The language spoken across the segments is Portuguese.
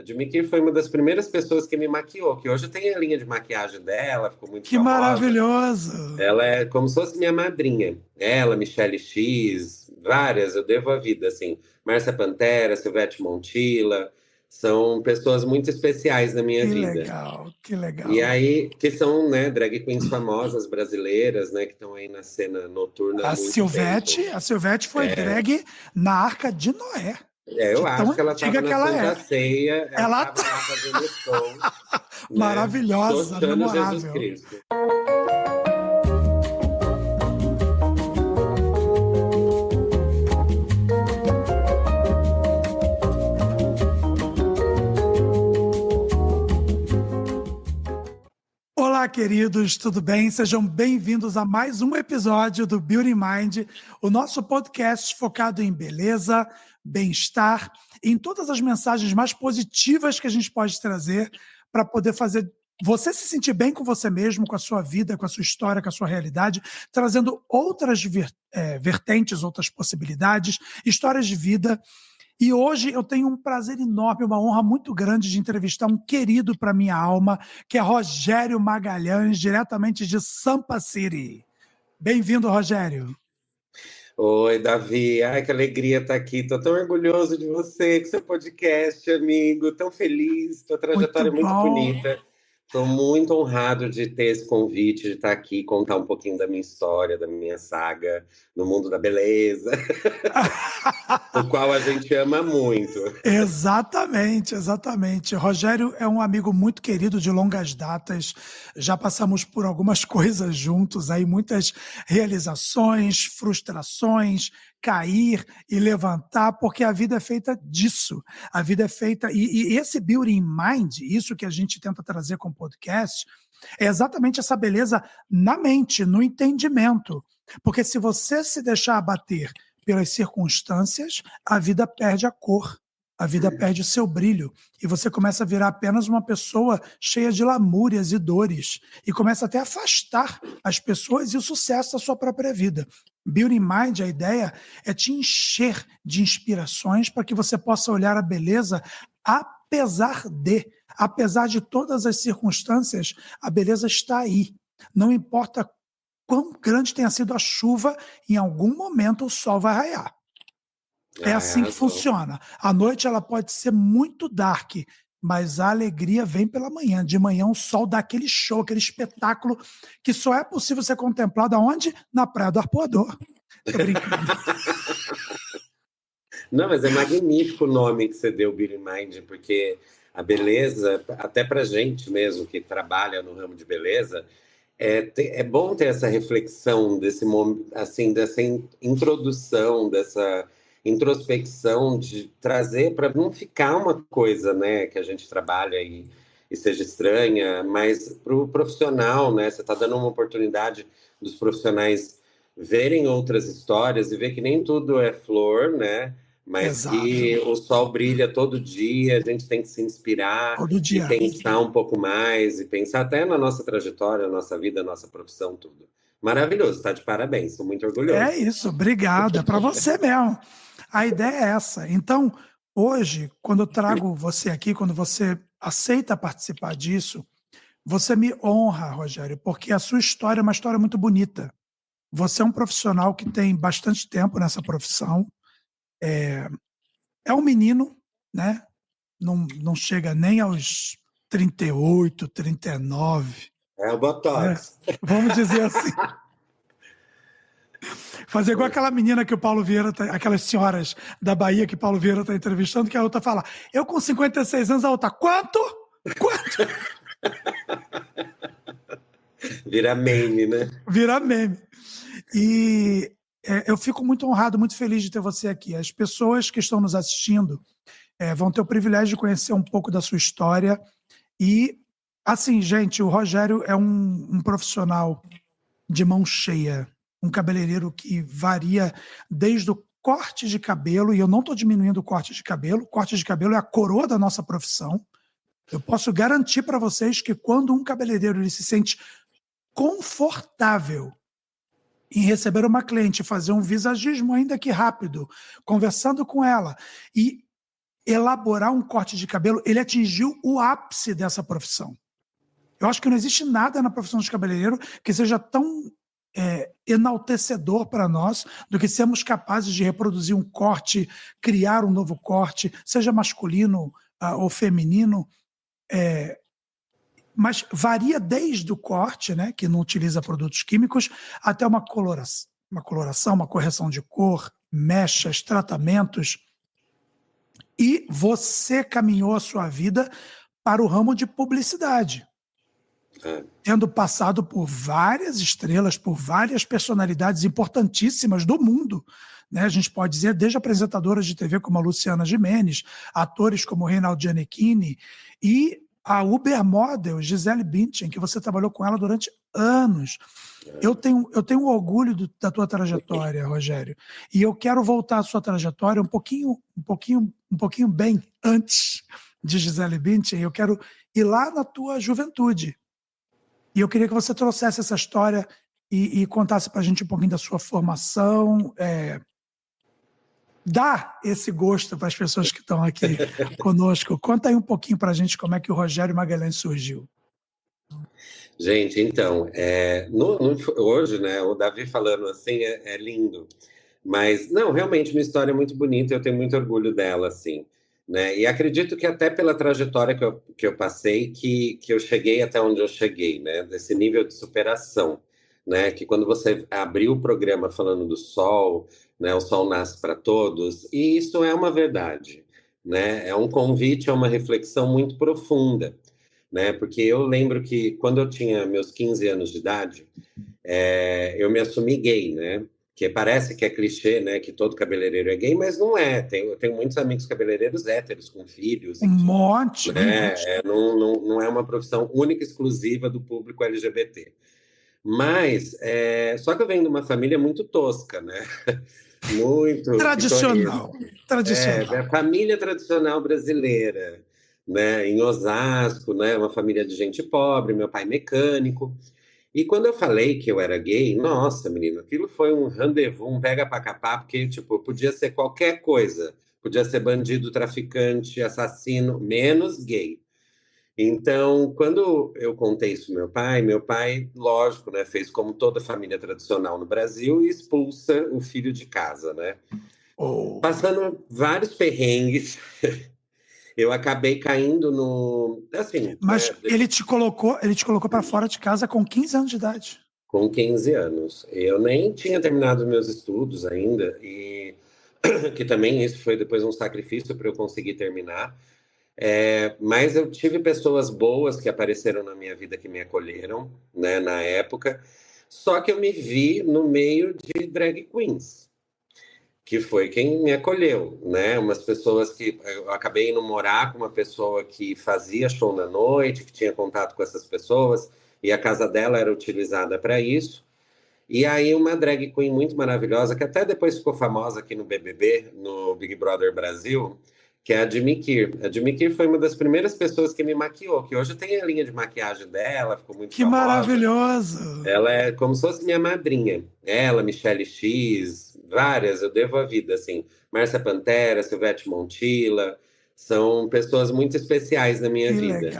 A Jimmy foi uma das primeiras pessoas que me maquiou, que hoje tem a linha de maquiagem dela, ficou muito Que famosa. maravilhoso! Ela é como se fosse minha madrinha. Ela, Michelle X, várias, eu devo a vida, assim. Márcia Pantera, Silvete Montilla, são pessoas muito especiais na minha Que vida. legal, que E legal. aí, que são, né, drag queens famosas brasileiras, né, que estão aí na cena noturna há muito tempo. A Silvete foi drag na Arca de Noé, Eu de tão acho que ela antiga estava que na ela Santa é. Ceia, ela Ela estava tá lá fazendo show, né, maravilhosa, xoxando Jesus memorável. Cristo. Olá, queridos, tudo bem? Sejam bem-vindos a mais um episódio do Beauty Mind, o nosso podcast focado em beleza, bem-estar, em todas as mensagens mais positivas que a gente pode trazer para poder fazer você se sentir bem com você mesmo, com a sua vida, com a sua história, com a sua realidade, trazendo outras vertentes, outras possibilidades, histórias de vida. E hoje eu tenho um prazer enorme, uma honra muito grande de entrevistar um querido para minha alma, que é Rogério Magalhães, diretamente de Sampa City. Bem-vindo, Rogério. Oi, Davi. Ai, que alegria estar aqui. Tô tão orgulhoso de você, com seu podcast, amigo. Tão feliz. Tua Muito trajetória é muito bom. bonita. Estou muito honrado de ter esse convite, de estar aqui, contar um pouquinho da minha história, da minha saga no mundo da beleza, o qual a gente ama muito. Exatamente, exatamente. Rogério é um amigo muito querido de longas datas. Já passamos por algumas coisas juntos, aí muitas realizações, frustrações, cair e levantar, porque a vida é feita disso. A vida é feita e esse Beauty in Mind, isso que a gente tenta trazer com o podcast, é exatamente essa beleza na mente, no entendimento. Porque se você se deixar abater pelas circunstâncias, a vida perde a cor. A vida perde o seu brilho e você começa a virar apenas uma pessoa cheia de lamúrias e dores e começa até a afastar as pessoas e o sucesso da sua própria vida. Beauty Mind, a ideia é te encher de inspirações para que você possa olhar a beleza apesar de todas as circunstâncias, a beleza está aí. Não importa quão grande tenha sido a chuva, em algum momento o sol vai raiar. É Ai, assim que arrasou. funciona. A noite ela pode ser muito dark, mas a alegria vem pela manhã. De manhã o sol dá aquele show, aquele espetáculo que só é possível ser contemplado aonde? Na Praia do Arpoador. Tô brincando. Não, mas é magnífico o nome que você deu, Beauty Mind, porque a beleza, até pra gente mesmo que trabalha no ramo de beleza, é bom ter essa reflexão desse momento, assim, dessa introdução, dessa introspecção de trazer para não ficar uma coisa, né, que a gente trabalha e seja estranha, mas para o profissional, né, você está dando uma oportunidade dos profissionais verem outras histórias e ver que nem tudo é flor, né, mas Exato. que o sol brilha todo dia, a gente tem que se inspirar Todo e dia. pensar um pouco mais, e pensar até na nossa trajetória, na nossa vida, na nossa profissão, tudo. Maravilhoso, tá de parabéns, sou muito É orgulhoso. isso, obrigado. É para você mesmo. A ideia é essa. Então, hoje, quando eu trago você aqui, quando você aceita participar disso, você me honra, Rogério, porque a sua história é uma história muito bonita. Você é um profissional que tem bastante tempo nessa profissão. É um menino, né? Não chega nem aos 38, 39, É o né? Botox. Vamos dizer assim. Fazer igual aquela menina que o Paulo Vieira, aquelas senhoras da Bahia que o Paulo Vieira está entrevistando, que a outra fala, eu com 56 anos, a outra, quanto? Quanto? Vira meme, né? Vira meme. E eu fico muito honrado, muito feliz de ter você aqui. As pessoas que estão nos assistindo vão ter o privilégio de conhecer um pouco da sua história. E, assim, gente, o Rogério é um profissional de mão cheia, um cabeleireiro que varia desde o corte de cabelo, e eu não estou diminuindo o corte de cabelo é a coroa da nossa profissão. Eu posso garantir para vocês que quando um cabeleireiro ele se sente confortável em receber uma cliente, fazer um visagismo ainda que rápido, conversando com ela e elaborar um corte de cabelo, ele atingiu o ápice dessa profissão. Eu acho que não existe nada na profissão de cabeleireiro que seja tão enaltecedor para nós do que sermos capazes de reproduzir um corte, criar um novo corte, seja masculino ou feminino, mas varia desde o corte, né, que não utiliza produtos químicos, até uma coloração, uma correção de cor, mechas, tratamentos. E você caminhou a sua vida para o ramo de publicidade, tendo passado por várias estrelas, por várias personalidades importantíssimas do mundo, né? A gente pode dizer, desde apresentadoras de TV como a Luciana Gimenez, atores como o Reinaldo Gianecchini e a Uber Model, Gisele Bündchen, que você trabalhou com ela durante anos. Eu tenho orgulho da tua trajetória, Rogério, e eu quero voltar à sua trajetória um pouquinho bem antes de Gisele Bündchen. Eu quero ir lá na tua juventude. E eu queria que você trouxesse essa história e contasse para a gente um pouquinho da sua formação, dá esse gosto para as pessoas que estão aqui conosco. Conta aí um pouquinho para a gente como é que o Rogério Magalhães surgiu. Gente, então, hoje, né, o Davi falando assim é lindo, mas, não, realmente uma história muito bonita, eu tenho muito orgulho dela, assim, né, e acredito que até pela trajetória que eu passei, que eu cheguei até onde eu cheguei, né, desse nível de superação, né, que quando você abriu o programa falando do sol, né, o sol nasce para todos, e isso é uma verdade, né, é um convite a uma reflexão muito profunda, né? Porque eu lembro que quando eu tinha meus 15 anos de idade, eu me assumi gay, né? Que parece que é clichê, né? Que todo cabeleireiro é gay, mas não é. Eu tenho muitos amigos cabeleireiros héteros com filhos. Um monte. Não é uma profissão única, exclusiva do público LGBT. Mas, só que eu venho de uma família muito tosca, né? Muito tradicional. A família tradicional brasileira, né, em Osasco, né, uma família de gente pobre, meu pai mecânico. E quando eu falei que eu era gay, nossa, menino, aquilo foi um rendezvous, um pega pra capar, porque, tipo, podia ser qualquer coisa. Podia ser bandido, traficante, assassino, menos gay. Então, quando eu contei isso ao meu pai, lógico, né, fez como toda família tradicional no Brasil e expulsa o filho de casa, né? Passando vários perrengues, eu acabei caindo no. Assim. Mas ele te colocou para fora de casa com 15 anos de idade. Com 15 anos. Eu nem tinha terminado meus estudos ainda, e que também isso foi depois um sacrifício para eu conseguir terminar. Mas eu tive pessoas boas que apareceram na minha vida que me acolheram, né, na época. Só que eu me vi no meio de drag queens, que foi quem me acolheu, né? Umas pessoas que eu acabei indo morar com uma pessoa que fazia show na noite, que tinha contato com essas pessoas, e a casa dela era utilizada para isso. E aí uma drag queen muito maravilhosa, que até depois ficou famosa aqui no BBB, no Big Brother Brasil, que é a Jimmy Kier. A Jimmy Kier foi uma das primeiras pessoas que me maquiou, que hoje tem a linha de maquiagem dela, ficou muito que famosa. Maravilhoso! Ela é como se fosse minha madrinha. Ela, Michelle X, várias, eu devo a vida, assim. Márcia Pantera, Silvete Montilla, são pessoas muito especiais na minha vida.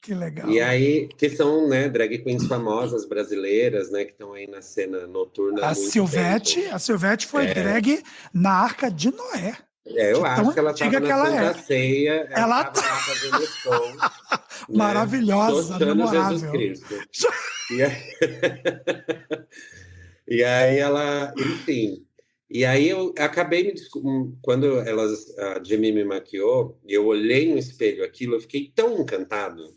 Que legal. E aí, que são, né, drag queens famosas brasileiras, né, que estão aí na cena noturna. A Silvete foi drag na Arca de Noé. Eu acho que ela estava na Santa Ceia, ela estava lá fazendo show. Maravilhosa, memorável. Jesus Cristo. E aí ela, enfim. E aí eu acabei quando a Jimmy me maquiou, e eu olhei no espelho aquilo, eu fiquei tão encantado.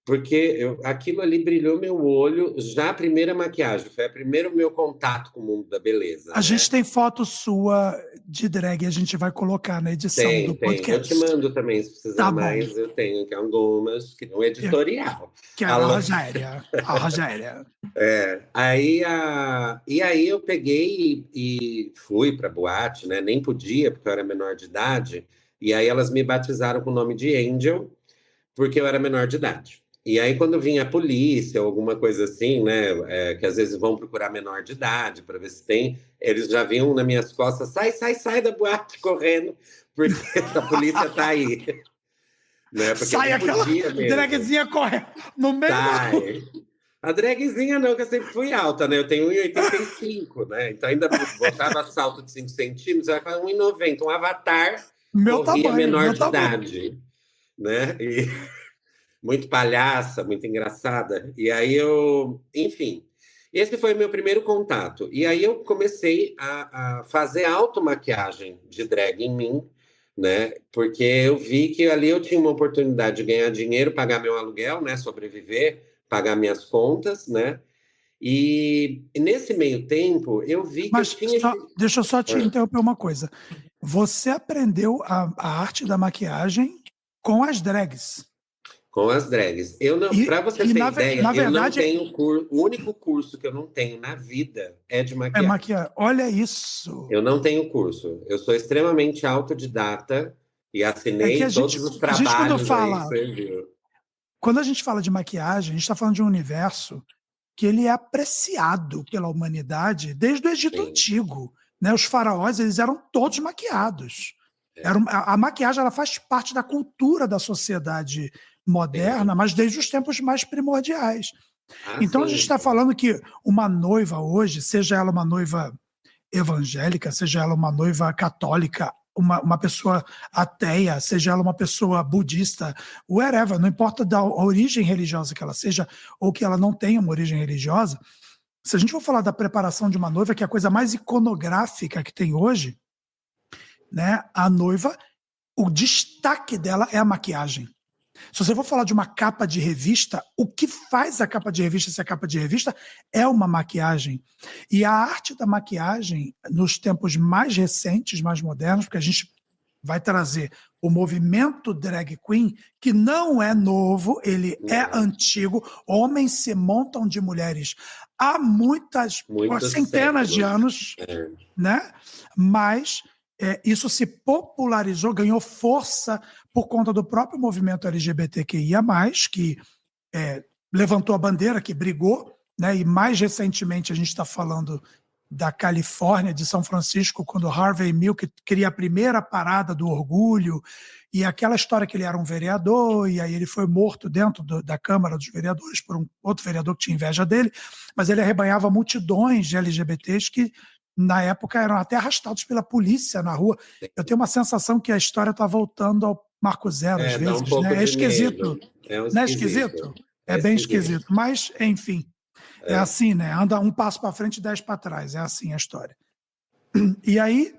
Porque aquilo ali brilhou meu olho, já a primeira maquiagem, foi o primeiro meu contato com o mundo da beleza. A gente tem foto sua de drag, a gente vai colocar na edição do podcast. Eu te mando também, se precisar mais, eu tenho aqui algumas, que um editorial. Que é a Rogéria. E aí eu peguei e fui pra boate, né? Nem podia, porque eu era menor de idade, e aí elas me batizaram com o nome de Angel, porque eu era menor de idade. E aí, quando vinha a polícia ou alguma coisa assim, né, que às vezes vão procurar menor de idade para ver se tem, eles já vinham nas minhas costas, sai da boate correndo, porque a polícia tá aí. Né? Porque Sai não aquela podia mesmo. dragzinha correndo no meio da rua. Sai. A dragzinha não, que eu sempre fui alta, né? Eu tenho 1,85, né? Então ainda botava salto de 5 centímetros, era quase 1,90. Um avatar Meu corria tamanho, menor meu de tamanho. idade, né? E muito palhaça, muito engraçada. E aí enfim, esse foi meu primeiro contato. E aí eu comecei a fazer automaquiagem de drag em mim, né? Porque eu vi que ali eu tinha uma oportunidade de ganhar dinheiro, pagar meu aluguel, né? Sobreviver, pagar minhas contas, né? E nesse meio tempo eu vi que eu Mas tinha esse. deixa eu só te Ah, interromper uma coisa. Você aprendeu a arte da maquiagem com as drags. com as drags. Eu não, E, para você e ter na, ideia, na eu não verdade, tenho curso. O único curso que eu não tenho na vida é de é maquiagem. maquiagem. Olha isso. Eu não tenho curso. Eu sou extremamente autodidata e É que assinei todos os a gente trabalhos aí que você viu. quando a gente fala de maquiagem, a gente está falando de um universo que ele é apreciado pela humanidade desde o Egito Sim, Antigo, né? Os faraós, eles eram todos maquiados. é, A maquiagem ela faz parte da cultura da sociedade moderna, sim. mas desde os tempos mais primordiais. Ah, Então a gente sim. está falando que uma noiva hoje, seja ela uma noiva evangélica, seja ela uma noiva católica, uma pessoa ateia, seja ela uma pessoa budista, whatever, não importa da origem religiosa que ela seja, ou que ela não tenha uma origem religiosa, se a gente for falar da preparação de uma noiva, que é a coisa mais iconográfica que tem hoje, né, a noiva, o destaque dela é a maquiagem. Se você for falar de uma capa de revista, o que faz a capa de revista ser a capa de revista é uma maquiagem. E a arte da maquiagem, nos tempos mais recentes, mais modernos, porque a gente vai trazer o movimento drag queen, que não é novo, ele é Não, antigo. Homens se montam de mulheres há muitas, muitos centenas de séculos. anos, É, né? Mas isso se popularizou, ganhou força por conta do próprio movimento LGBTQIA+, que levantou a bandeira, que brigou, né? E mais recentemente a gente está falando da Califórnia, de São Francisco, quando Harvey Milk cria a primeira parada do orgulho, e aquela história que ele era um vereador, e aí ele foi morto dentro da Câmara dos Vereadores por um outro vereador que tinha inveja dele, mas ele arrebanhava multidões de LGBTs que, na época, eram até arrastados pela polícia na rua. Eu tenho uma sensação que a história está voltando ao Marco Zero, às dá um vezes, pouco né? É de medo. esquisito. É um Não é esquisito. esquisito? É É bem esquisito. esquisito. Mas, enfim, é É. assim, né? Anda um passo para frente e 10 para trás. É assim a história. E aí,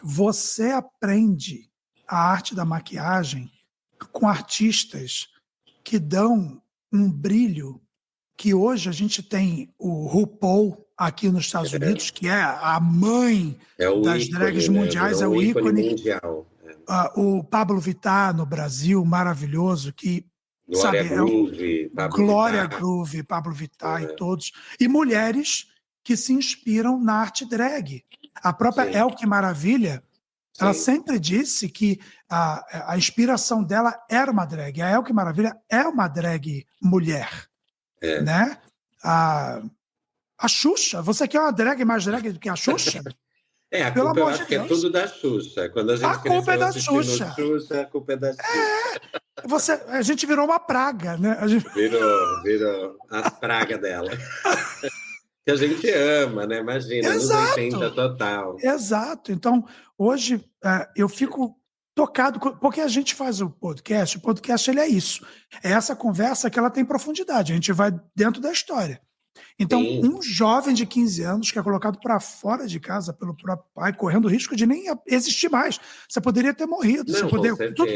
você aprende a arte da maquiagem com artistas que dão um brilho que hoje a gente tem o RuPaul aqui nos Estados Unidos, que é a mãe É o das ícone, drags né? mundiais, é Virou um o ícone ícone. mundial. É. O Pablo Vittar no Brasil, maravilhoso, que, Glória sabe, é Groove, Pablo Glória Vittar. Groove, Pablo Vittar e É, todos. E mulheres que se inspiram na arte drag. A própria sim, Elke Maravilha, ela sim. sempre disse que a inspiração dela era uma drag. A Elke Maravilha é uma drag mulher, É. né? A, a Xuxa, você quer uma drag mais drag do que a Xuxa? A Pelo culpa eu amor de acho que é Deus. tudo da Xuxa. Quando a A gente culpa é cresceu da assistindo Xuxa. Xuxa, a culpa é da Xuxa. A gente virou uma praga, né? Virou as pragas dela. Que a gente ama, né? Imagina, nos 80 Exato, total. exato. Então, hoje eu fico tocado, porque a gente faz o podcast ele é isso. É essa conversa que ela tem profundidade, a gente vai dentro da história. Então, Sim. um jovem de 15 anos que é colocado para fora de casa pelo próprio pai, correndo o risco de nem existir mais. Você poderia ter morrido, Não, com tudo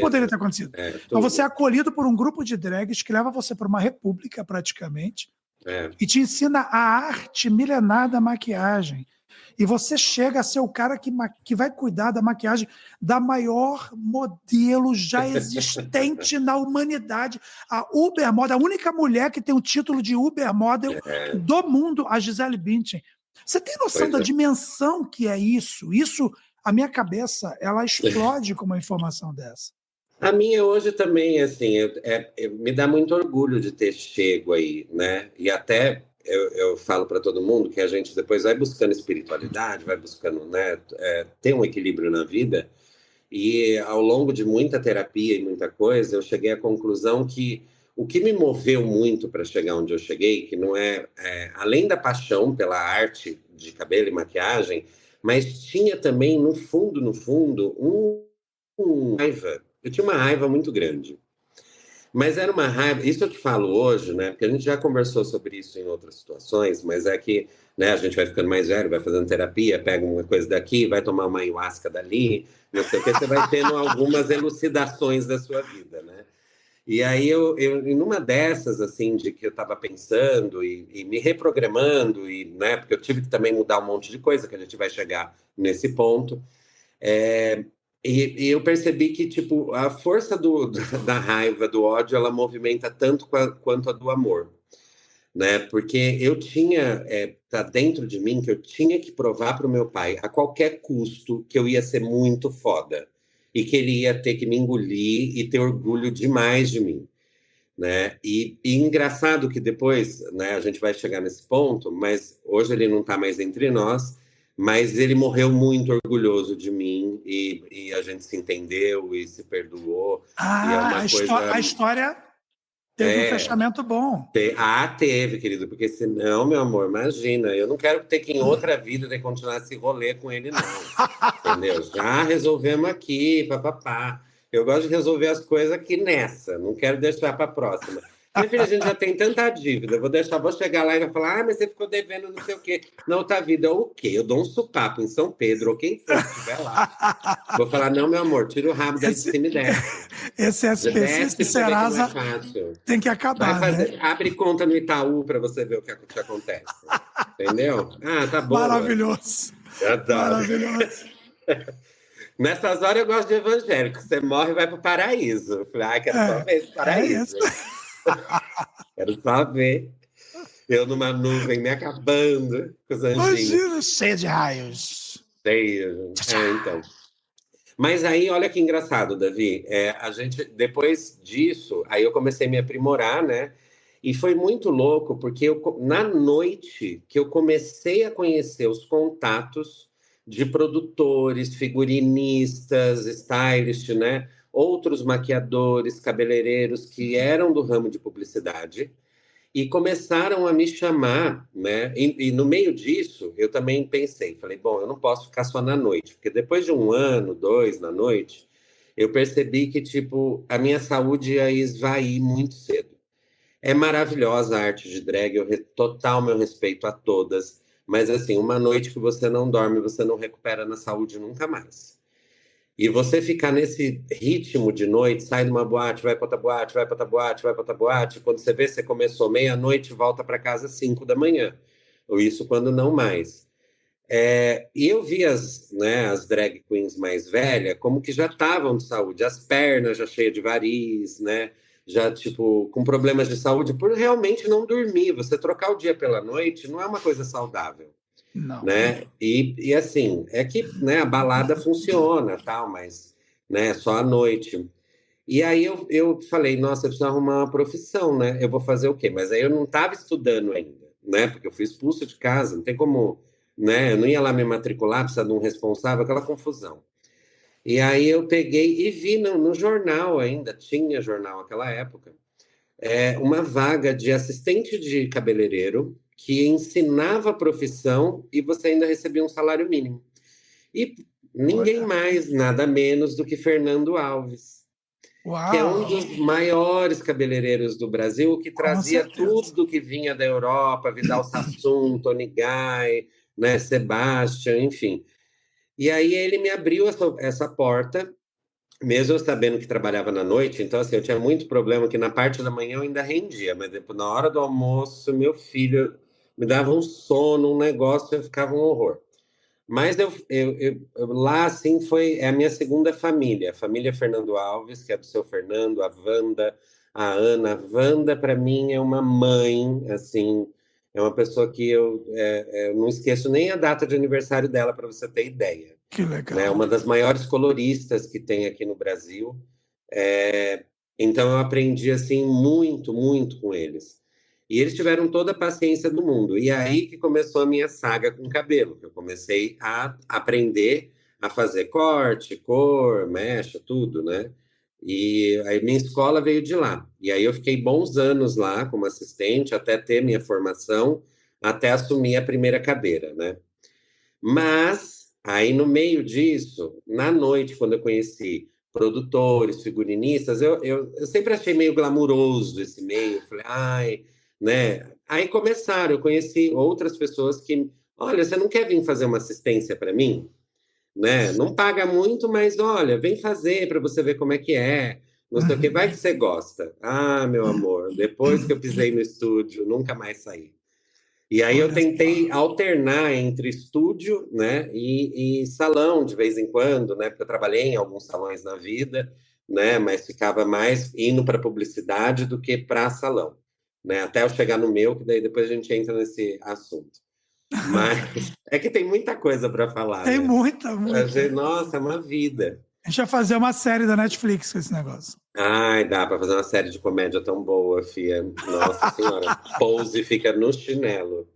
poderia certeza. ter acontecido. É, Mas você é tudo. acolhido por um grupo de drags que leva você para uma república, praticamente, É. e te ensina a arte milenar da maquiagem. E você chega a ser o cara que vai cuidar da maquiagem da maior modelo já existente na humanidade. A Uber Model, a única mulher que tem o título de Uber Model do mundo, a Gisele Bündchen. Você tem noção Pois da é. dimensão que é isso? Isso, a minha cabeça, ela explode com uma informação dessa. A minha hoje também, assim, me dá muito orgulho de ter chego aí, né? E até eu falo para todo mundo que a gente depois vai buscando espiritualidade, vai buscando, né, ter um equilíbrio na vida. E ao longo de muita terapia e muita coisa, eu cheguei à conclusão que o que me moveu muito para chegar onde eu cheguei, que não além da paixão pela arte de cabelo e maquiagem, mas tinha também, no fundo, raiva. Eu tinha uma raiva muito grande. Mas era uma raiva, isso eu te falo hoje, né? Porque a gente já conversou sobre isso em outras situações, mas é que, né, a gente vai ficando mais velho, vai fazendo terapia, pega uma coisa daqui, vai tomar uma ayahuasca dali, não sei o que, você vai tendo algumas elucidações da sua vida, né? E aí numa dessas, assim, de que eu estava pensando e me reprogramando, e, né, porque eu tive que também mudar um monte de coisa, que a gente vai chegar nesse ponto. É, e eu percebi que, tipo, a força da raiva, do ódio, ela movimenta tanto quanto a do amor, né? Porque eu tinha, tá dentro de mim, que eu tinha que provar para o meu pai, a qualquer custo, que eu ia ser muito foda. E que ele ia ter que me engolir e ter orgulho demais de mim, né? E engraçado que depois, né, a gente vai chegar nesse ponto, mas hoje ele não está mais entre nós, mas ele morreu muito orgulhoso de mim e a gente se entendeu e se perdoou, e é Ah, uma coisa. a história teve um É, fechamento bom. teve, querido, porque senão, meu amor, imagina, eu não quero ter que em outra vida ter que continuar esse rolê com ele, não. Entendeu? Já resolvemos aqui, papapá. Eu gosto de resolver as coisas aqui nessa, não quero deixar para a próxima. Minha filha, a gente já tem tanta dívida, vou chegar lá e vai falar, mas você ficou devendo não sei o quê. Na outra vida, o quê? Eu dou um supapo em São Pedro, ou quem for que estiver lá. Vou falar, não, meu amor, tira o rabo daí de Esse, cima e desce. esse SPC Desce esse pra você ver que não é Serasa fácil. tem que Vai acabar, né? fazer, abre conta no Itaú para você ver o que acontece. Entendeu? Ah, tá boa. Maravilhoso. Adoro. Maravilhoso. Nessas horas eu gosto de evangélico. Você morre e vai pro paraíso. Eu falei, ah, quero só É, ver esse é isso. paraíso. Quero só ver. Eu numa nuvem me acabando com os anjinhos. Imagina, cheia de raios. Sei. Tchau, tchau. Então. Mas aí, olha que engraçado, Davi. A gente, depois disso, aí eu comecei a me aprimorar, né? E foi muito louco, porque na noite que eu comecei a conhecer os contatos de produtores, figurinistas, stylists, né? Outros maquiadores, cabeleireiros que eram do ramo de publicidade e começaram a me chamar, né? E no meio disso, eu também pensei, falei, bom, eu não posso ficar só na noite, porque depois de um ano, dois na noite, eu percebi que, tipo, a minha saúde ia esvair muito cedo. É maravilhosa a arte de drag, total meu respeito a todas, mas assim, uma noite que você não dorme, você não recupera na saúde nunca mais. E você ficar nesse ritmo de noite, sai de uma boate, vai para outra boate, vai para outra boate, vai para outra boate. Quando você vê, você começou meia-noite, volta para casa às 5 da manhã. Ou isso quando não mais. E eu vi as drag queens mais velhas como que já estavam de saúde, as pernas já cheias de variz, né? Já, tipo, com problemas de saúde por realmente não dormir. Você trocar o dia pela noite não é uma coisa saudável, Não. né? E assim, é que, né, a balada funciona, tal, mas, né, só à noite. E aí eu falei, nossa, eu preciso arrumar uma profissão, né? Eu vou fazer o quê? Mas aí eu não estava estudando ainda, né? Porque eu fui expulso de casa, não tem como, né? Eu não ia lá me matricular, precisa de um responsável, aquela confusão. E aí eu peguei e vi no jornal ainda, tinha jornal naquela época, uma vaga de assistente de cabeleireiro que ensinava a profissão e você ainda recebia um salário mínimo. E ninguém Olha. mais, nada menos do que Fernando Alves, que é um Uau. dos maiores cabeleireiros do Brasil, que Com trazia certeza. tudo que vinha da Europa, Vidal Sassoon, Tony Guy, né, Sebastian, enfim. E aí ele me abriu essa porta, mesmo eu sabendo que trabalhava na noite, então assim, eu tinha muito problema que na parte da manhã eu ainda rendia, mas depois, na hora do almoço, meu filho me dava um sono, um negócio, eu ficava um horror. Mas lá, assim, é a minha segunda família. A família Fernando Alves, que é do seu Fernando, a Wanda, a Ana. A Wanda, para mim, é uma mãe, assim, é uma pessoa que eu não esqueço nem a data de aniversário dela, para você ter ideia, Que né? legal. Uma das maiores coloristas que tem aqui no Brasil. É, então eu aprendi assim muito, muito com eles. E eles tiveram toda a paciência do mundo. E aí que começou a minha saga com cabelo, que eu comecei a aprender a fazer corte, cor, mecha, tudo, né? E aí minha escola veio de lá. E aí eu fiquei bons anos lá como assistente, até ter minha formação, até assumir a primeira cadeira, né? Mas, aí no meio disso, na noite, quando eu conheci produtores, figurinistas, eu sempre achei meio glamuroso esse meio. Eu falei, ai, né? Aí começaram, eu conheci outras pessoas que, olha, você não quer vir fazer uma assistência para mim? Né? Não paga muito, mas olha, vem fazer para você ver como é que é. Não sei o que, vai que Uhum. você gosta. Ah, meu amor, depois que eu pisei no estúdio, nunca mais saí. E aí eu Olha tentei só. alternar entre estúdio, né, e salão de vez em quando, né, porque eu trabalhei em alguns salões na vida, né, mas ficava mais indo para publicidade do que para salão, né, até eu chegar no meu, que daí depois a gente entra nesse assunto. Mas é que tem muita coisa para falar, Tem né? muita, muita. Nossa, é uma vida. A gente vai fazer uma série da Netflix com esse negócio. Ai, dá para fazer uma série de comédia tão boa, Fia. Nossa Senhora. Pose fica no chinelo.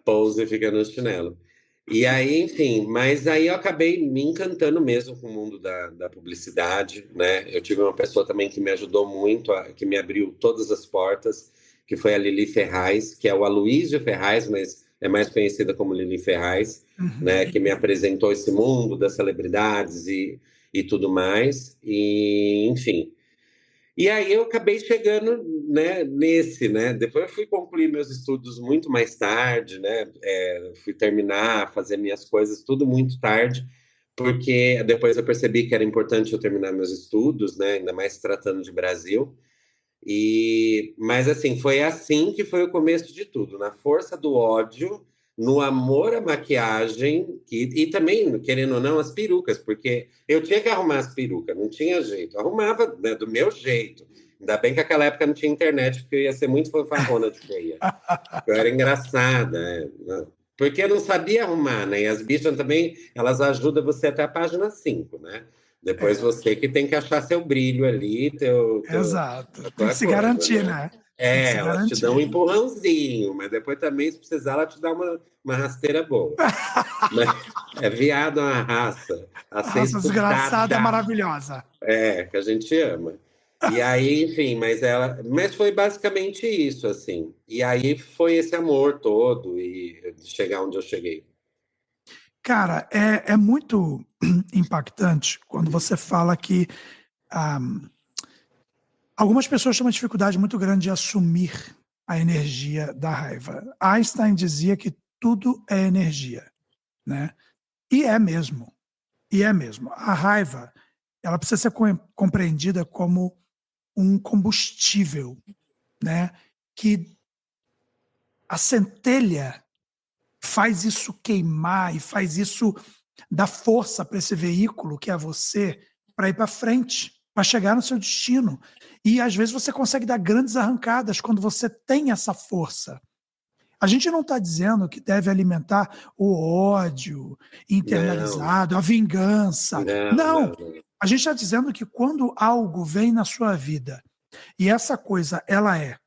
Pose fica no chinelo. E aí, enfim, mas aí eu acabei me encantando mesmo com o mundo da publicidade, né? Eu tive uma pessoa também que me ajudou muito, que me abriu todas as portas, que foi a Lili Ferraz, que é o Aloysio Ferraz, mas é mais conhecida como Lili Ferraz, né? Uhum. Que me apresentou esse mundo das celebridades e tudo mais. E, enfim. E aí eu acabei chegando, né, nesse, né? Depois eu fui concluir meus estudos muito mais tarde, né? Fui terminar, fazer minhas coisas tudo muito tarde, porque depois eu percebi que era importante eu terminar meus estudos, né? Ainda mais se tratando de Brasil. Mas assim, foi assim que foi o começo de tudo, na força do ódio, no amor à maquiagem e também, querendo ou não, as perucas, porque eu tinha que arrumar as perucas, não tinha jeito. Eu arrumava, né, do meu jeito. Ainda bem que naquela época não tinha internet, porque eu ia ser muito fanfarrona de feia. Eu era engraçada, né? Porque eu não sabia arrumar, né? E as bichas também, elas ajudam você até a página 5, né? Depois É, você que tem que achar seu brilho ali, exato. a Tem que tua se coisa, garantir, né? né? Tem que É, se elas te dão um garantir. empurrãozinho, mas depois também, se precisar, ela te dá uma rasteira boa. Mas é viado é uma raça a ser Raça desgraçada estudada, maravilhosa. que a gente ama. E aí, enfim, mas foi basicamente isso, assim. E aí foi esse amor todo e chegar onde eu cheguei. Cara, é muito impactante quando você fala que ah, algumas pessoas têm uma dificuldade muito grande de assumir a energia da raiva. Einstein dizia que tudo é energia, né? E é mesmo. E é mesmo. A raiva, ela precisa ser compreendida como um combustível, né? Que a centelha faz isso queimar e faz isso dar força para esse veículo que é você para ir para frente, para chegar no seu destino. E às vezes você consegue dar grandes arrancadas quando você tem essa força. A gente não está dizendo que deve alimentar o ódio Não, internalizado, a vingança. não, Não. não, não. A gente está dizendo que quando algo vem na sua vida e essa coisa ela é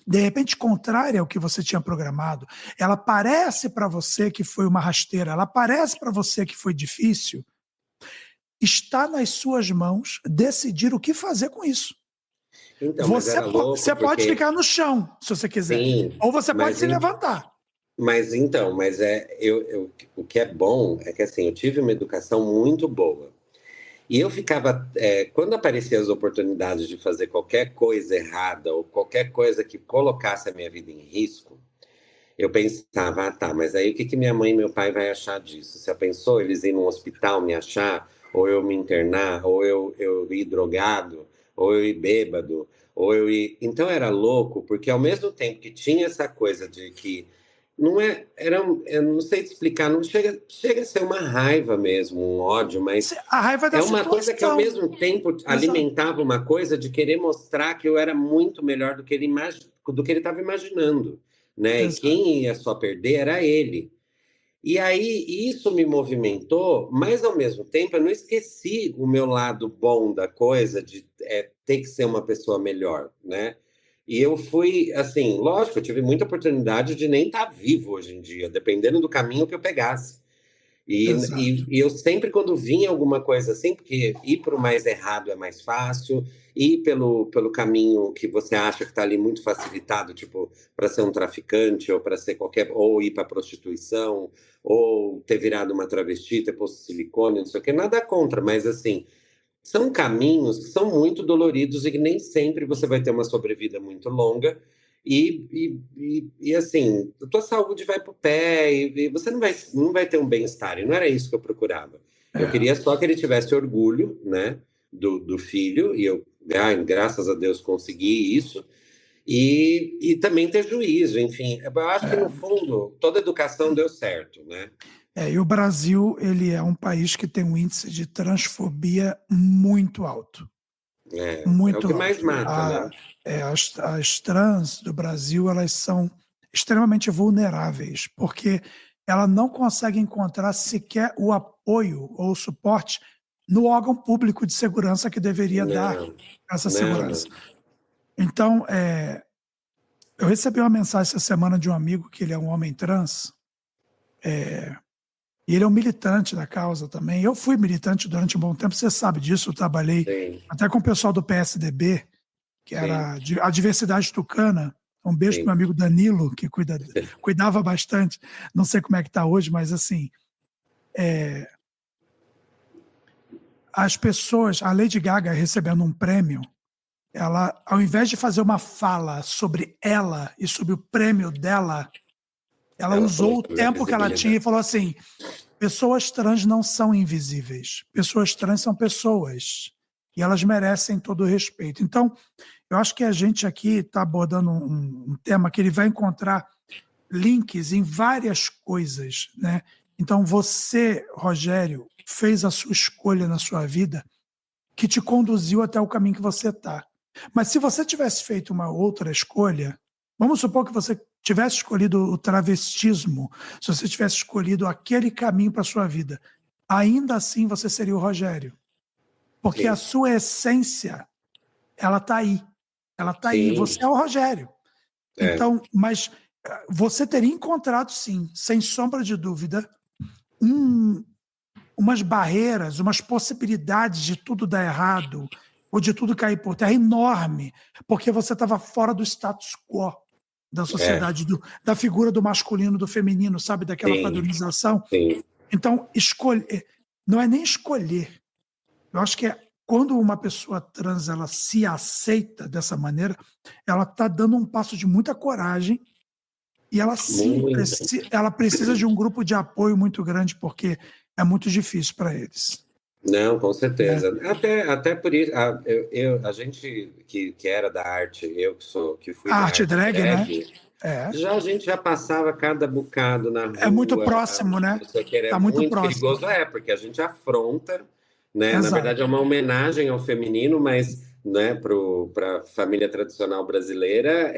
de repente contrária ao que você tinha programado, ela parece para você que foi uma rasteira, ela parece para você que foi difícil, está nas suas mãos decidir o que fazer com isso. Então, mas Você, era louco você pode porque, ficar no chão, se você quiser, sim, ou você pode mas, se levantar. o que é bom é que assim, eu tive uma educação muito boa. E eu ficava, quando apareciam as oportunidades de fazer qualquer coisa errada ou qualquer coisa que colocasse a minha vida em risco, eu pensava, ah, tá, mas aí o que que minha mãe e meu pai vai achar disso? Você já pensou eles ir num hospital me achar, ou eu me internar, ou eu ir drogado, ou eu ir bêbado, ou eu ir. Então era louco, porque ao mesmo tempo que tinha essa coisa de que não é, eu não sei te explicar, não chega a ser uma raiva mesmo, um ódio, mas A raiva é da uma coisa que ao situação. mesmo tempo Exato. alimentava uma coisa de querer mostrar que eu era muito melhor do que ele estava imaginando, né? E Exato. quem ia só perder era ele. E aí isso me movimentou, mas ao mesmo tempo eu não esqueci o meu lado bom da coisa de ter que ser uma pessoa melhor, né? E eu fui, assim, lógico, eu tive muita oportunidade de nem estar vivo hoje em dia, dependendo do caminho que eu pegasse. E, exato. e eu sempre, quando vinha alguma coisa assim, porque ir para o mais errado é mais fácil, ir pelo caminho que você acha que está ali muito facilitado, tipo, para ser um traficante, ou para ser qualquer, ou ir para prostituição, ou ter virado uma travesti, ter posto silicone, não sei o que, nada contra, mas assim, são caminhos que são muito doloridos e que nem sempre você vai ter uma sobrevida muito longa. Assim, a tua saúde vai para o pé e você não vai ter um bem-estar. E não era isso que eu procurava. Eu É. queria só que ele tivesse orgulho, né, do filho, e eu, graças a Deus, consegui isso. E também ter juízo, enfim. Eu acho que, no É. fundo, toda educação deu certo, né? E o Brasil, ele é um país que tem um índice de transfobia muito alto, É o muito que mais alto. mata, né? As trans do Brasil, elas são extremamente vulneráveis, porque ela não consegue encontrar sequer o apoio ou o suporte no órgão público de segurança que deveria dar Não, essa não, segurança. não. Então, eu recebi uma mensagem essa semana de um amigo que ele é um homem trans, e ele é um militante da causa também. Eu fui militante durante um bom tempo, você sabe disso, eu trabalhei Sim, até com o pessoal do PSDB, que sim, era a diversidade tucana. Um beijo para o sim. meu amigo Danilo, que cuidava bastante. Não sei como é que está hoje, mas assim, as pessoas, a Lady Gaga recebendo um prêmio, ela, ao invés de fazer uma fala sobre ela e sobre o prêmio dela, ela Ela falou usou o sobre a tempo que ela tinha e visibilidade. falou assim: pessoas trans não são invisíveis. Pessoas trans são pessoas. E elas merecem todo o respeito. Então, eu acho que a gente aqui está abordando um tema que ele vai encontrar links em várias coisas, né? Então, você, Rogério, fez a sua escolha na sua vida que te conduziu até o caminho que você está. Mas se você tivesse feito uma outra escolha, vamos supor que você tivesse escolhido o travestismo, se você tivesse escolhido aquele caminho para a sua vida, ainda assim você seria o Rogério. Porque a Sim, sua essência, ela está aí. Ela está aí. sim, Você é o Rogério. é, Então, mas você teria encontrado, sim, sem sombra de dúvida, um, umas barreiras, umas possibilidades de tudo dar errado ou de tudo cair por terra enorme, porque você estava fora do status quo da é, sociedade, da figura do masculino, do feminino, sabe, daquela sim, padronização. sim. Então, escolher, não é nem escolher. Eu acho que quando uma pessoa trans ela se aceita dessa maneira, ela está dando um passo de muita coragem e ela sim Muito. ela precisa de um grupo de apoio muito grande porque é muito difícil para eles, Não, com né? certeza. Até por isso, a gente que era da arte, que fui A da arte arte drag, né? drag, É, a gente já passava cada bocado na é muito rua, próximo, né? não sei o que, é Tá muito muito próximo. perigoso, porque a gente afronta, né? Na Exato. verdade, é uma homenagem ao feminino, mas, né, para a família tradicional brasileira,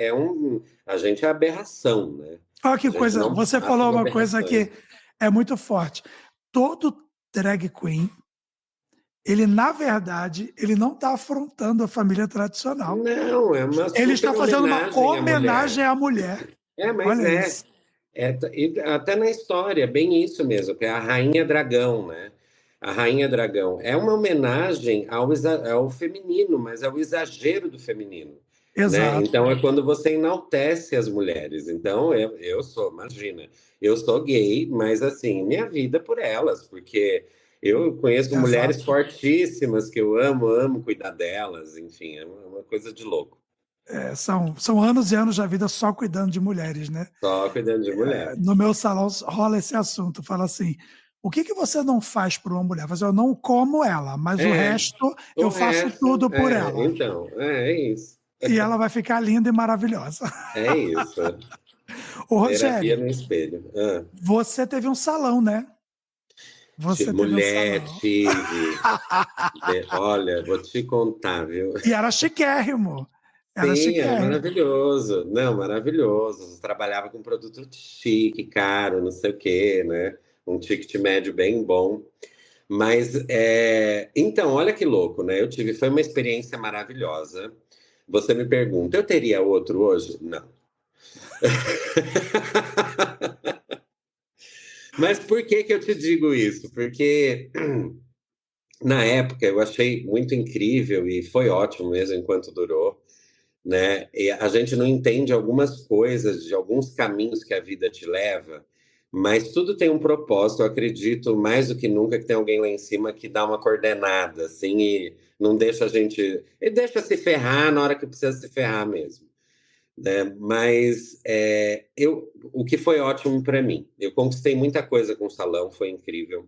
a gente é aberração, né? Olha A que gente coisa, não você passa falou de uma coisa aberrações. que é muito forte. Todo drag queen, ele na verdade, ele não está afrontando a família tradicional. Não, é uma Ele está super fazendo uma homenagem à homenagem mulher. à mulher. Mas Olha é. isso. E até na história, é bem isso mesmo, que é a Rainha Dragão, né? A Rainha Dragão é uma homenagem ao feminino, mas ao exagero do feminino, né? Exato. Então é quando você enaltece as mulheres. Então eu sou, imagina, eu sou gay, mas assim, minha vida é por elas, porque eu conheço mulheres Exato. fortíssimas que eu amo, amo cuidar delas, enfim, é uma coisa de louco. São anos e anos da vida só cuidando de mulheres, né? Só cuidando de mulher. No meu salão rola esse assunto, fala assim, o que que você não faz por uma mulher? Eu não como ela, mas o É, resto eu o faço resto, tudo por ela. então, é isso. E ela vai ficar linda e maravilhosa. É isso. Ô, Terapia Rogério, no espelho. Ah, você teve um salão, né? Você teve um mulher, salão. tive. Olha, vou te contar, viu? E era chiquérrimo. Era Sim, era chiquérrimo. maravilhoso. Não, maravilhoso. Trabalhava com produto chique, caro, não sei o quê, né? Um ticket médio bem bom. Mas, então, olha que louco, né? Foi uma experiência maravilhosa. Você me pergunta, eu teria outro hoje? Não. Mas por que que eu te digo isso? Porque na época eu achei muito incrível e foi ótimo mesmo enquanto durou, né? E a gente não entende algumas coisas, de alguns caminhos que a vida te leva, mas tudo tem um propósito. Eu acredito mais do que nunca que tem alguém lá em cima que dá uma coordenada, assim, e não deixa a gente. E deixa se ferrar na hora que precisa se ferrar mesmo, né? Mas o que foi ótimo para mim, eu conquistei muita coisa com o salão, foi incrível.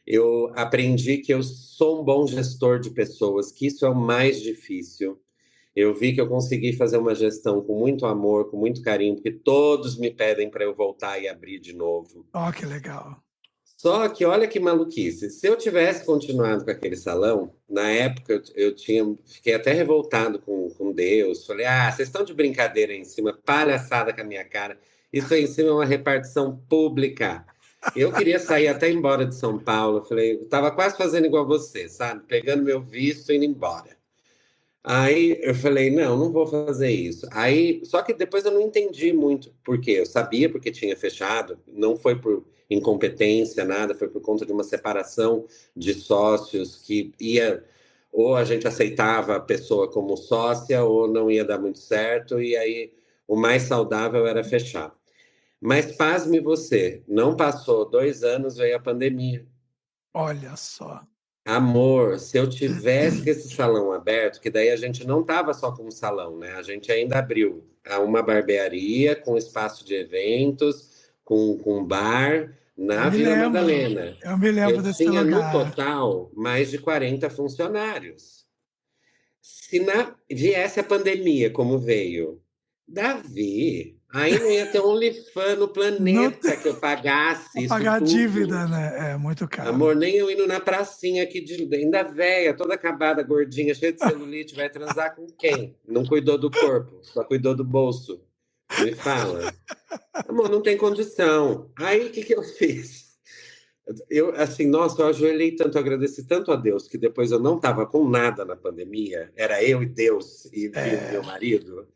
Eu aprendi que eu sou um bom gestor de pessoas, que isso é o mais difícil. Eu vi que eu consegui fazer uma gestão com muito amor, com muito carinho, porque todos me pedem para eu voltar e abrir de novo. Ó, que legal. Só que olha que maluquice. Se eu tivesse continuado com aquele salão, na época fiquei até revoltado com Deus. Falei, vocês estão de brincadeira aí em cima, palhaçada com a minha cara. Isso aí em cima é uma repartição pública. Eu queria sair até embora de São Paulo. Falei, eu tava quase fazendo igual você, sabe? Pegando meu visto e indo embora. Aí eu falei, não, não vou fazer isso. Aí, só que depois eu não entendi muito por quê. Eu sabia porque tinha fechado, não foi por incompetência, nada, foi por conta de uma separação de sócios que ia, ou a gente aceitava a pessoa como sócia, ou não ia dar muito certo, e aí o mais saudável era fechar. Mas pasme você, não passou 2 anos, veio a pandemia. Olha só. Amor, se eu tivesse com esse salão aberto, que daí a gente não tava só com um salão, né? A gente ainda abriu uma barbearia com espaço de eventos, com bar Eu na me Vila lembro. Madalena. Eu me lembro Eu desse tinha no lugar. total mais de 40 funcionários. Se viesse a pandemia como veio, Davi, aí não ia ter um OnlyFans no Não tem planeta que eu pagasse pra isso pagar a tudo. dívida, né? É muito caro. Amor, nem eu indo na pracinha aqui, ainda véia, toda acabada, gordinha, cheia de celulite, vai transar com quem? Não cuidou do corpo, só cuidou do bolso. Me fala. Amor, não tem condição. Aí, o que que eu fiz? Eu, assim, nossa, eu ajoelhei tanto, eu agradeci tanto a Deus, que depois eu não estava com nada na pandemia, era eu e Deus e o meu É, marido,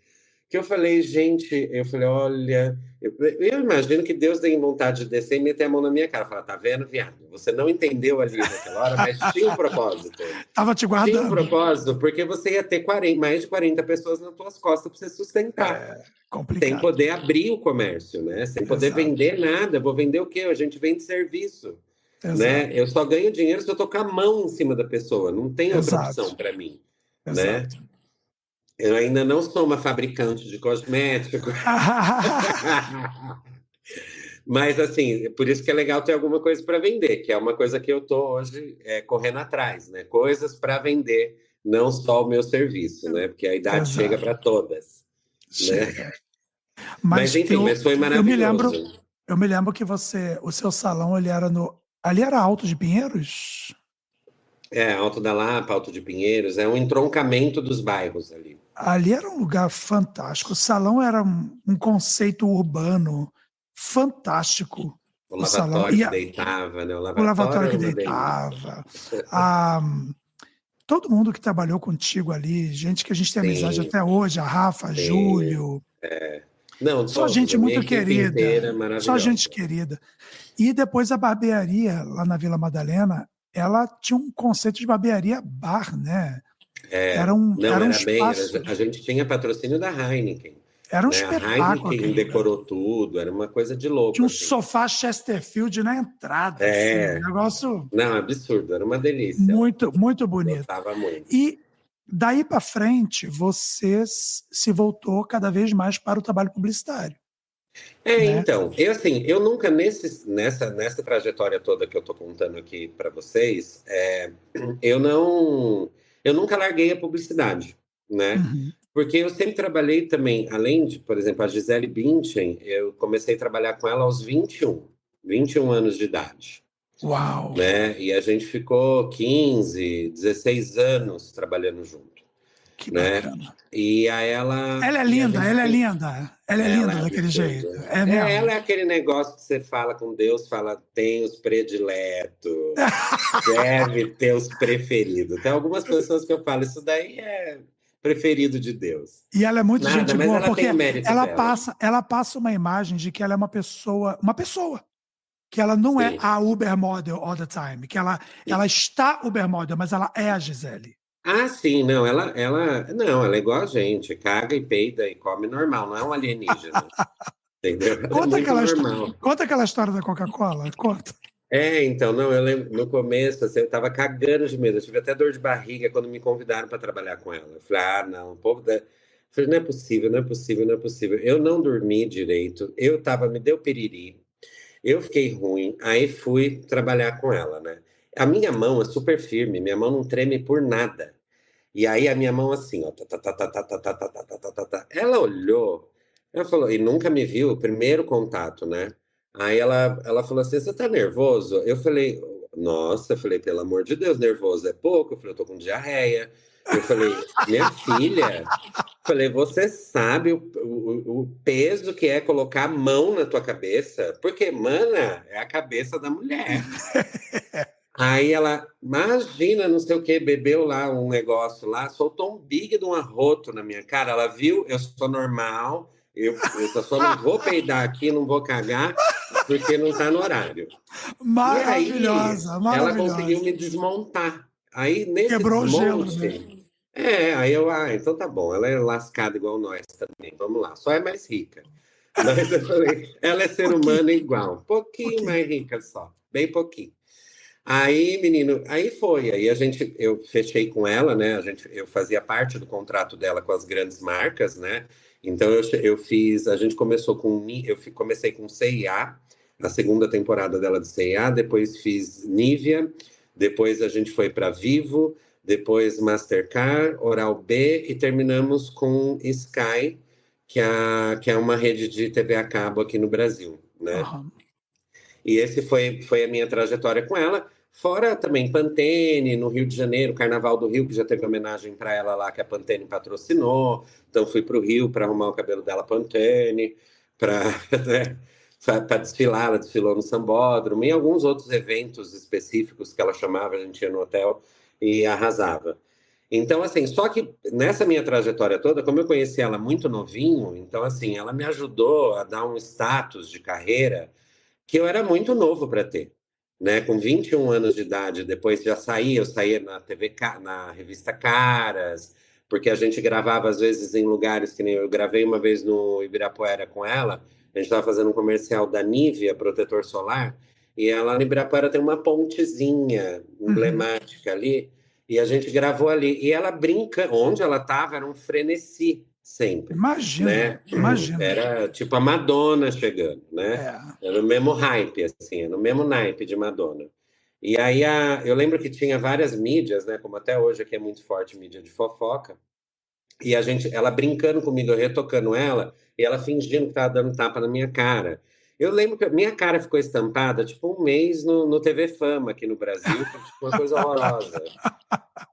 que eu falei, gente, eu falei, olha, eu imagino que Deus tem vontade de descer e meter a mão na minha cara. Falar, tá vendo, viado? Você não entendeu ali naquela hora, mas tinha um propósito. tava te Tinha um guardando. propósito, porque você ia ter 40, mais de 40 pessoas nas tuas costas para você sustentar. É Sem complicado. poder abrir o comércio, né? Sem poder Exato, vender nada. Vou vender o quê? A gente vende serviço, né? exato, Eu só ganho dinheiro se eu tô com a mão em cima da pessoa. Não tem outra opção exato, para mim, né? exato. Eu ainda não sou uma fabricante de cosméticos. Mas, assim, por isso que é legal ter alguma coisa para vender, que é uma coisa que eu estou hoje correndo atrás, né? Coisas para vender, não só o meu serviço, né? Porque a idade chega Exato. para todas, né? Chega. Mas, Mas enfim, mas foi eu me lembro, maravilhoso. eu me lembro que o seu salão, ele era no, ali era Alto de Pinheiros? É, Alto da Lapa, Alto de Pinheiros, é um entroncamento dos bairros ali. Ali era um lugar fantástico. O salão era um conceito urbano fantástico. O O salão. lavatório que deitava, né? O O lavatório lavatório era que uma delícia. deitava. A, todo mundo que trabalhou contigo ali, gente que a gente tem amizade Sim, até hoje, a Rafa, sim. Júlio, Não, só todos, gente a minha muito equipe querida, inteira só gente maravilhosa. querida. E depois a barbearia, lá na Vila Madalena, ela tinha um conceito de barbearia bar, né? Não, Era um era bem, espaço, a gente tinha patrocínio da Heineken, era um né? A espetáculo Heineken aquele lugar. decorou tudo, era uma coisa de louco, Tinha um assim. sofá Chesterfield na entrada, assim, um É, negócio não, absurdo, era uma delícia lá. muito, muito bonito. Gostava muito. E daí para frente, você se voltou cada vez mais para o trabalho publicitário, né? Então, eu nunca nessa trajetória toda que eu tô contando aqui para vocês, eu não, eu nunca larguei a publicidade, né? Uhum. Porque eu sempre trabalhei também, além de, por exemplo, a Gisele Bündchen, eu comecei a trabalhar com ela aos 21 anos de idade, Uau! né? E a gente ficou 15, 16 anos trabalhando junto, Que né? bacana. E a ela, Ela é e a linda, gente ela é fez, linda, ela é ela linda é daquele jeito, absurda. é mesmo. Ela é aquele negócio que você fala com Deus, fala, tem os prediletos, deve ter os preferidos. Tem algumas pessoas que eu falo, isso daí é preferido de Deus. E ela é muito Nada, gente mas boa, ela porque tem o mérito dela. ela passa uma imagem de que ela é uma pessoa, que ela não é sim. a Uber model all the time, que ela está Uber model, mas ela é a Gisele. Ah, sim, não, não, ela é igual a gente, caga e peida e come normal, não é um alienígena, entendeu? Ela é Conta muito aquela, normal. conta aquela história da Coca-Cola, conta. É, então, não, eu lembro, no começo, assim, eu tava cagando de medo, eu tive até dor de barriga quando me convidaram para trabalhar com ela. Eu falei, ah, não, o povo da... Eu falei, não é possível, não é possível, não é possível. Eu não dormi direito, me deu piriri, eu fiquei ruim, aí fui trabalhar com ela, né? A minha mão é super firme, minha mão não treme por nada. E aí a minha mão assim, ó, tá, tá, tá, tá, tá, tá, tá, tá, tá, tá, tá, tá, tá. Ela olhou, ela falou, e nunca me viu, primeiro contato, né? Aí ela falou assim, você tá nervoso? Eu falei, nossa, eu falei, pelo amor de Deus, nervoso é pouco. Eu falei, eu tô com diarreia. Eu falei, minha filha, falei, você sabe o peso que é colocar a mão na tua cabeça? Porque, mana, é a cabeça da mulher. Aí ela, imagina, não sei o que, bebeu lá um negócio lá, soltou um big de um arroto na minha cara. Ela viu, eu sou normal, eu só não vou peidar aqui, não vou cagar, porque não tá no horário. E aí, Maravilhosa, ela conseguiu maravilhosa. me desmontar. Aí, nesse Quebrou o gelo, né? desmonte, então tá bom, ela é lascada igual nós também, vamos lá, só é mais rica. Mas eu falei, ela é Um ser pouquinho, humano igual, um um pouquinho pouquinho. mais rica só, bem pouquinho. Aí, menino, aí foi. Eu fechei com ela, né? Eu fazia parte do contrato dela com as grandes marcas, né? Então eu fiz, a gente começou comecei com C&A, a segunda temporada dela de C&A, depois fiz Nivea, depois a gente foi para Vivo, depois Mastercard, Oral-B e terminamos com Sky, que é uma rede de TV a cabo aqui no Brasil, né? Aham. E esse foi a minha trajetória com ela. Fora também Pantene, no Rio de Janeiro, Carnaval do Rio, que já teve homenagem para ela lá, que a Pantene patrocinou. Então fui para o Rio para arrumar o cabelo dela Pantene, para né, desfilar. Ela desfilou no Sambódromo e alguns outros eventos específicos que ela chamava, a gente ia no hotel e arrasava. Então, assim, só que nessa minha trajetória toda, como eu conheci ela muito novinho, então, assim, ela me ajudou a dar um status de carreira que eu era muito novo para ter, né? Com 21 anos de idade, depois eu saía na na revista Caras, porque a gente gravava às vezes em lugares que nem eu gravei uma vez no Ibirapuera com ela, a gente estava fazendo um comercial da Nivea, protetor solar, e ela no Ibirapuera tem uma pontezinha Uhum. emblemática ali, e a gente gravou ali. E ela brinca, onde ela estava era um frenesi sempre, Imagino, né? imagino. Era tipo a Madonna chegando, né? É. Era no mesmo hype, assim, era no mesmo naipe de Madonna. E aí eu lembro que tinha várias mídias, né? Como até hoje aqui é muito forte mídia de fofoca. E ela brincando comigo, eu retocando ela, e ela fingindo que tava dando tapa na minha cara. Eu lembro que a minha cara ficou estampada, tipo, um mês no TV Fama aqui no Brasil, foi tipo, uma coisa horrorosa.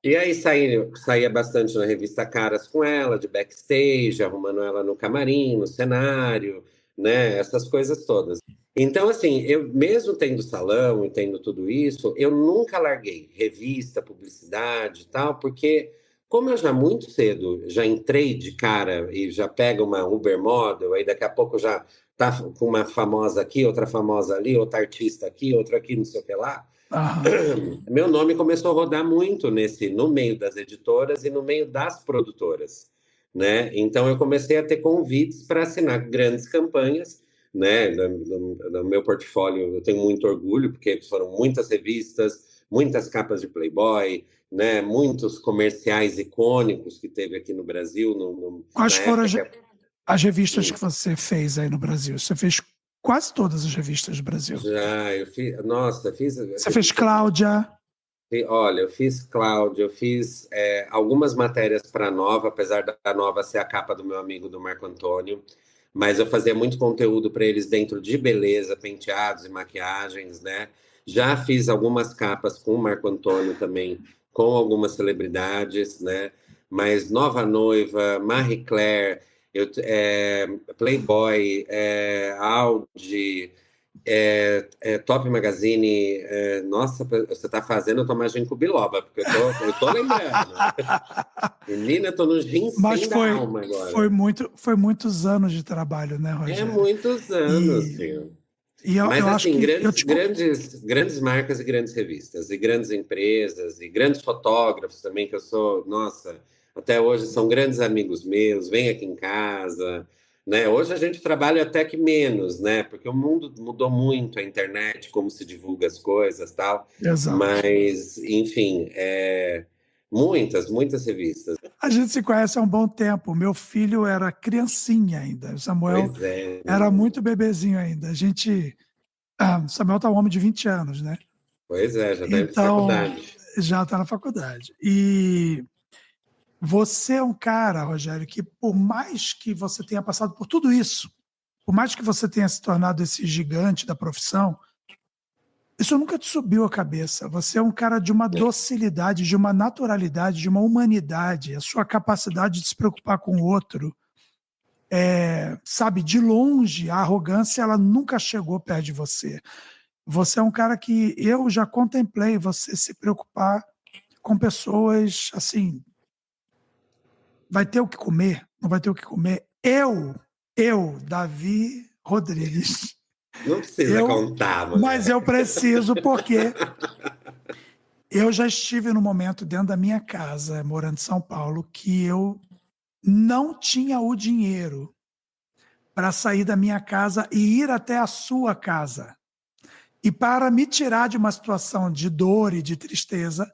E aí saía bastante na revista Caras com ela, de backstage, arrumando ela no camarim, no cenário, né? Essas coisas todas. Então, assim, eu mesmo tendo salão e tendo tudo isso, eu nunca larguei revista, publicidade e tal, porque como eu já muito cedo já entrei de cara e já pega uma Uber Model, aí daqui a pouco já tá com uma famosa aqui, outra famosa ali, outra artista aqui, outra aqui, não sei o que lá. Aham. Meu nome começou a rodar muito no meio das editoras e no meio das produtoras, né? Então eu comecei a ter convites para assinar grandes campanhas, né? No meu portfólio eu tenho muito orgulho porque foram muitas revistas, muitas capas de Playboy, né? Muitos comerciais icônicos que teve aqui no Brasil Quais na foram época que as revistas que você fez aí no Brasil? Você fez quase todas as revistas do Brasil. já eu fiz, nossa, fiz Você fez Cláudia. Olha, eu fiz Cláudio, eu fiz algumas matérias para a Nova, apesar da Nova ser a capa do meu amigo do Marco Antônio, mas eu fazia muito conteúdo para eles dentro de beleza, penteados e maquiagens, né? Já fiz algumas capas com o Marco Antônio também, com algumas celebridades, né? Mas Nova Noiva, Marie Claire, Playboy, Audi. Top Magazine, nossa, você tá fazendo eu tomar ginkgo biloba, porque eu tô lembrando. Menina, eu tô no Mas ginseng da foi, alma agora. foi muitos anos de trabalho, né, É Rogério? muitos anos, E filho. E eu Mas, acho assim, que eu grandes marcas e grandes revistas, e grandes empresas, e grandes fotógrafos também, que eu sou, nossa, até hoje são grandes amigos meus, vêm aqui em casa, né? Hoje a gente trabalha até que menos, né? Porque o mundo mudou muito, a internet, como se divulga as coisas, tal. Exato. Mas, enfim, muitas revistas. A gente se conhece há um bom tempo. Meu filho era criancinha ainda. O Samuel Pois é, era menino. muito bebezinho ainda. O Samuel tá um homem de 20 anos, né? Pois é, já está indo para Então, faculdade. já está na faculdade. E você é um cara, Rogério, que por mais que você tenha passado por tudo isso, por mais que você tenha se tornado esse gigante da profissão, isso nunca te subiu a cabeça. Você é um cara de uma docilidade, de uma naturalidade, de uma humanidade. A sua capacidade de se preocupar com o outro, sabe, de longe, a arrogância ela nunca chegou perto de você. Você é um cara que eu já contemplei você se preocupar com pessoas assim, vai ter o que comer, não vai ter o que comer. Davi Rodrigues, Não precisa eu, contar, mas mulher. eu preciso porque eu já estive no momento dentro da minha casa, morando em São Paulo, que eu não tinha o dinheiro para sair da minha casa e ir até a sua casa. E para me tirar de uma situação de dor e de tristeza,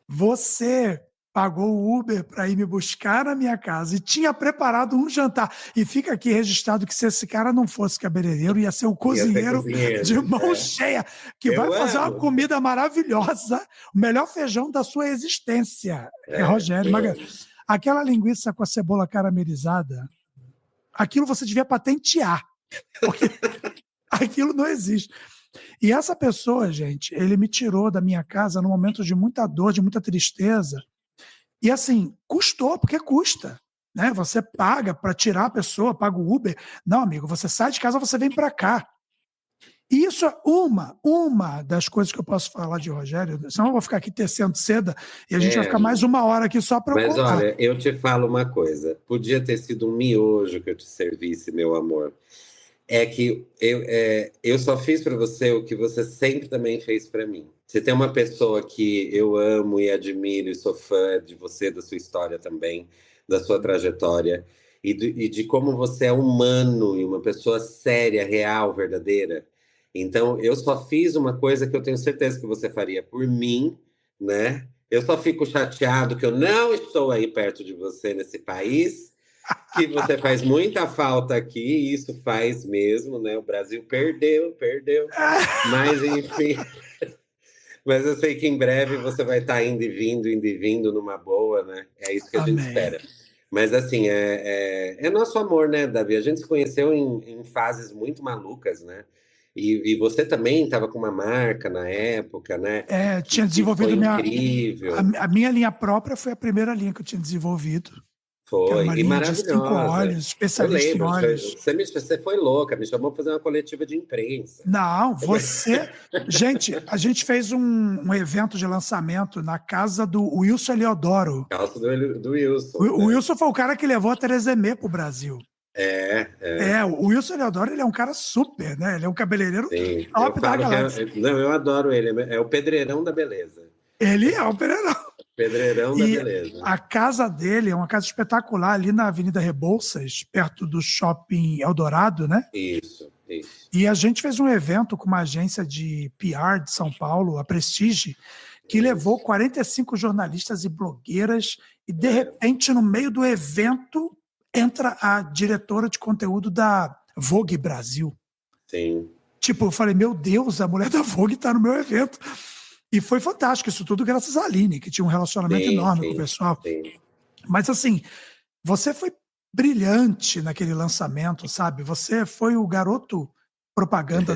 você pagou o Uber para ir me buscar na minha casa e tinha preparado um jantar. E fica aqui registrado que se esse cara não fosse cabeleireiro, ia ser um Ia ser cozinheiro de cozinheiro. mão cheia, que vai Eu fazer uma amo. comida maravilhosa, o melhor feijão da sua existência. É Rogério Eu Magalhães. amo. Aquela linguiça com a cebola caramelizada, aquilo você devia patentear, porque aquilo não existe. E essa pessoa, gente, ele me tirou da minha casa num momento de muita dor, de muita tristeza. E assim, custou, porque custa. Né? Você paga para tirar a pessoa, paga o Uber. Não, amigo, você sai de casa, você vem para cá. E isso é uma das coisas que eu posso falar de Rogério, senão eu vou ficar aqui tecendo seda e a gente vai ficar mais uma hora aqui só para eu Mas contar. olha, eu te falo uma coisa. Podia ter sido um miojo que eu te servisse, meu amor. É que eu só fiz para você o que você sempre também fez para mim. Você tem uma pessoa que eu amo e admiro e sou fã de você, da sua história também, da sua trajetória e de como você é humano e uma pessoa séria, real, verdadeira. Então, eu só fiz uma coisa que eu tenho certeza que você faria por mim, né? Eu só fico chateado que eu não estou aí perto de você nesse país, que você faz muita falta aqui, e isso faz mesmo, né? O Brasil perdeu. Mas, enfim, mas eu sei que em breve você vai estar indo e vindo numa boa, né? É isso que a gente Amém. espera. Mas, assim, é nosso amor, né, Davi? A gente se conheceu em fases muito malucas, né? E você também estava com uma marca na época, né? Tinha Que foi desenvolvido incrível. a minha linha própria foi a primeira linha que eu tinha desenvolvido, que era uma Foi, e linha de 5 maravilhosa. óleos, Eu especialista em lembro, óleos. você foi louca, me chamou para fazer uma coletiva de imprensa. Não, você. Gente, a gente fez um evento de lançamento na casa do Wilson Eliodoro. Calça do Wilson, O né? Wilson foi o cara que levou a Teresemê para o Brasil. É, O Wilson Eliodoro, ele é um cara super, né? Ele é um cabeleireiro sim. Eu top da falo que galáxia. não, eu adoro ele, é o pedreirão da beleza. Ele é um pereirão. Pedreirão da E beleza. a casa dele é uma casa espetacular ali na Avenida Rebouças, perto do Shopping Eldorado, né? Isso. E a gente fez um evento com uma agência de PR de São Paulo, a Prestige, que levou 45 jornalistas e blogueiras, e de repente, no meio do evento, entra a diretora de conteúdo da Vogue Brasil. Sim. Tipo, eu falei, meu Deus, a mulher da Vogue está no meu evento. E foi fantástico, isso tudo graças à Aline, que tinha um relacionamento enorme com o pessoal. Sim. Mas assim, você foi brilhante naquele lançamento, sabe? Você foi o garoto propaganda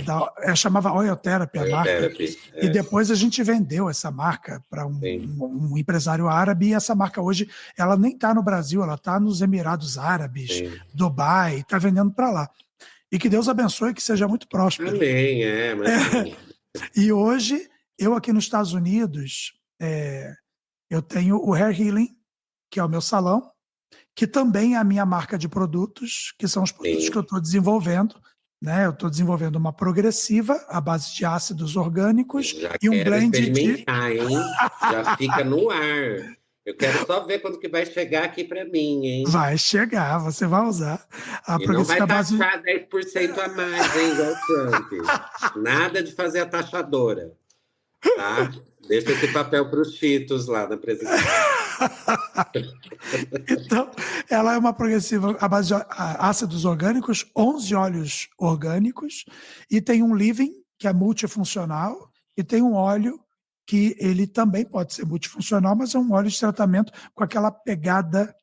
chamava Oil Therapy a marca, Therapy, e depois a gente vendeu essa marca para um empresário árabe, e essa marca hoje, ela nem está no Brasil, ela está nos Emirados Árabes, sim. Dubai, está vendendo para lá. E que Deus abençoe, que seja muito próspero. Amém, mas... E hoje, eu aqui nos Estados Unidos, eu tenho o Hair Healing, que é o meu salão, que também é a minha marca de produtos, que são os produtos que eu estou desenvolvendo. né? Eu estou desenvolvendo uma progressiva à base de ácidos orgânicos Já e um quero blend de... experimentar, hein? Já fica no ar. Eu quero só ver quando que vai chegar aqui para mim, hein? Vai chegar, você vai usar a E não vai progressiva à base... taxar 10% a mais, hein? Igual o Trump. Nada de fazer a taxadora, tá? Deixa esse papel para os Cheetos lá na presidência. Então, ela é uma progressiva à base de ácidos orgânicos, 11 óleos orgânicos, e tem um leave-in, que é multifuncional, e tem um óleo que ele também pode ser multifuncional, mas é um óleo de tratamento com aquela pegada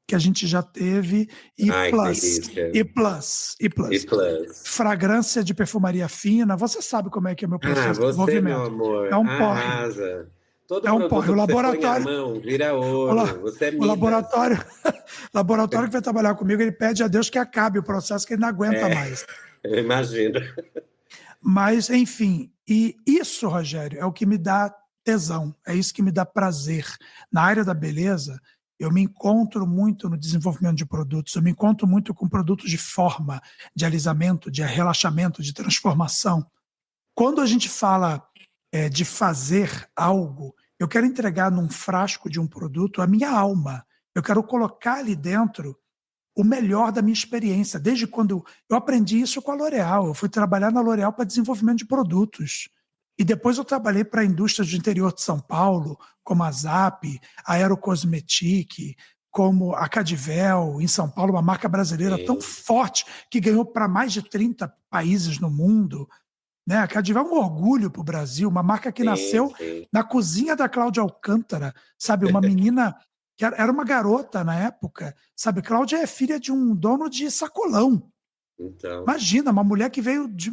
que a gente já teve, e Ai, que plus, delícia. e plus, e E plus. plus. Fragrância de perfumaria fina, você sabe como é que é meu Ah, processo de você, meu desenvolvimento. É amor, um porre, arrasa. Todo é um porre. produto O que você põe a laboratório, mão vira o, ouro. la- Você é o Midas. laboratório, laboratório que vai trabalhar comigo, ele pede a Deus que acabe o processo, que ele não aguenta É, mais. eu imagino. Mas, enfim, e isso, Rogério, é o que me dá tesão, é isso que me dá prazer. Na área da beleza, eu me encontro muito no desenvolvimento de produtos, eu me encontro muito com produtos de forma, de alisamento, de relaxamento, de transformação. Quando a gente fala de fazer algo, eu quero entregar num frasco de um produto a minha alma. Eu quero colocar ali dentro o melhor da minha experiência. Desde quando eu aprendi isso com a L'Oréal. Eu fui trabalhar na L'Oréal para desenvolvimento de produtos. E depois eu trabalhei para indústrias do interior de São Paulo, como a Zap, a Aerocosmetic, como a Cadvel, em São Paulo, uma marca brasileira tão Sim, forte que ganhou para mais de 30 países no mundo. Né? A Cadvel é um orgulho para o Brasil, uma marca que sim, nasceu sim. na cozinha da Cláudia Alcântara, sabe? Uma menina que era uma garota na época, sabe? Cláudia é filha de um dono de sacolão. Então, Imagina, uma mulher que veio de,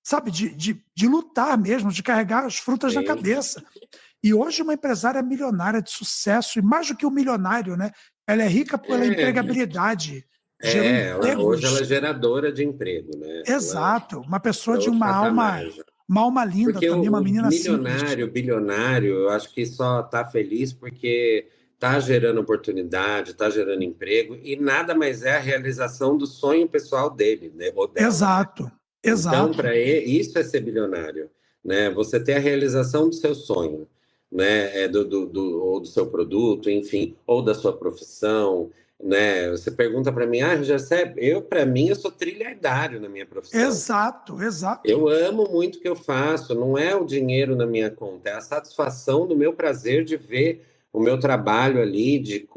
sabe, de lutar mesmo, de carregar as frutas na sim. cabeça. E hoje uma empresária milionária de sucesso, e mais do que um milionário, né? Ela é rica pela É, empregabilidade, gerou hoje ela empregos. é geradora de emprego, né? Ela Exato, uma pessoa é de outro patamar já. uma alma linda Porque também, uma o menina simples. milionário, bilionário, eu acho que só está feliz porque está gerando oportunidade, está gerando emprego, e nada mais é a realização do sonho pessoal dele, né, ou dela, né? Exato, Então, exato, isso é ser bilionário, né? Você ter a realização do seu sonho, né? Ou do seu produto, enfim, ou da sua profissão, né? Você pergunta para mim, para mim, eu sou trilhardário na minha profissão. exato, exato. Eu amo muito o que eu faço, não é o dinheiro na minha conta, é a satisfação do meu prazer de ver o meu trabalho ali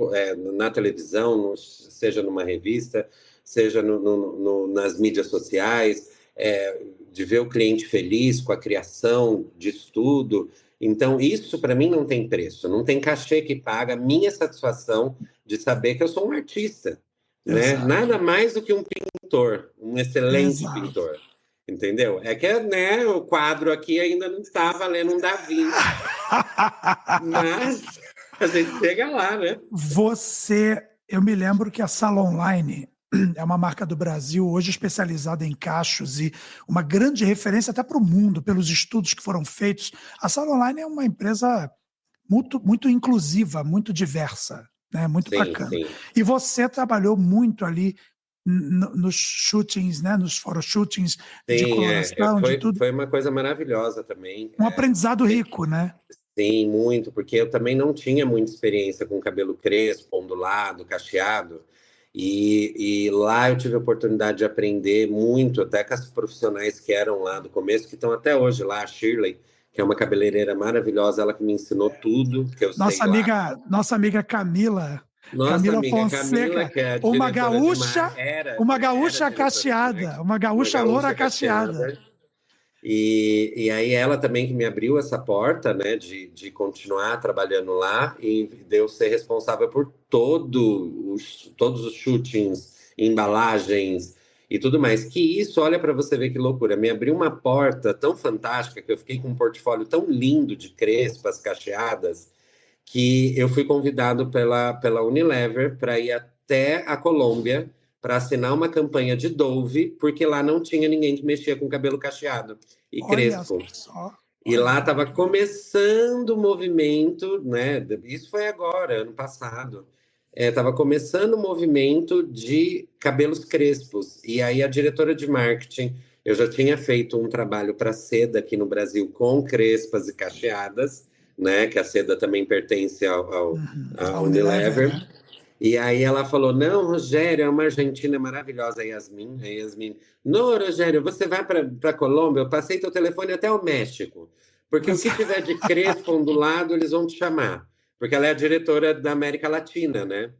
na televisão, seja numa revista, seja nas mídias sociais, de ver o cliente feliz com a criação disso tudo. Então, isso para mim não tem preço, não tem cachê que paga a minha satisfação de saber que eu sou um artista, né? Exato, Nada mais do que um pintor, um excelente exato. pintor. Entendeu? É que, né, o quadro aqui ainda não está valendo um Da Vinci, mas a gente chega lá, né? Eu me lembro que a Sala Online é uma marca do Brasil, hoje especializada em cachos e uma grande referência até para o mundo, pelos estudos que foram feitos. A Sala Online é uma empresa muito, muito inclusiva, muito diversa, né? Muito Sim, bacana. sim. E você trabalhou muito ali nos shootings, né? Nos photoshootings de Sim, coloração, de tudo. foi uma coisa maravilhosa também. Um aprendizado rico, né? Sim, muito, porque eu também não tinha muita experiência com cabelo crespo, ondulado, cacheado. E lá eu tive a oportunidade de aprender muito, até com as profissionais que eram lá do começo, que estão até hoje lá, a Shirley, que é uma cabeleireira maravilhosa, ela que me ensinou tudo que eu sei lá. Nossa amiga Camila, Nossa Camila amiga Camila, Fonseca, que é a diretora de uma era gaúcha diretora de cacheada, marketing, uma uma gaúcha loura gaúcha cacheada. cacheada. E aí ela também que me abriu essa porta, né, de continuar trabalhando lá e de eu ser responsável por todos os shootings, embalagens e tudo mais. Que isso, olha para você ver que loucura, me abriu uma porta tão fantástica que eu fiquei com um portfólio tão lindo de crespas, cacheadas, que eu fui convidado pela Unilever para ir até a Colômbia para assinar uma campanha de Dove, porque lá não tinha ninguém que mexia com cabelo cacheado e Olha crespo. só, E olha lá que estava bacana. começando o movimento, né? Isso foi agora, ano passado. estava começando o movimento de cabelos crespos. E aí a diretora de marketing, eu já tinha feito um trabalho para seda aqui no Brasil com crespas e cacheadas, né? Que a seda também pertence Uhum. à A Unilever, Unilever. né? E aí ela falou: Não, Rogério, é uma argentina maravilhosa, a Yasmin. Não, Rogério, você vai para Colômbia, eu passei teu telefone até o México. Porque o que tiver de crespo ondulado, eles vão te chamar. Porque ela é a diretora da América Latina, né?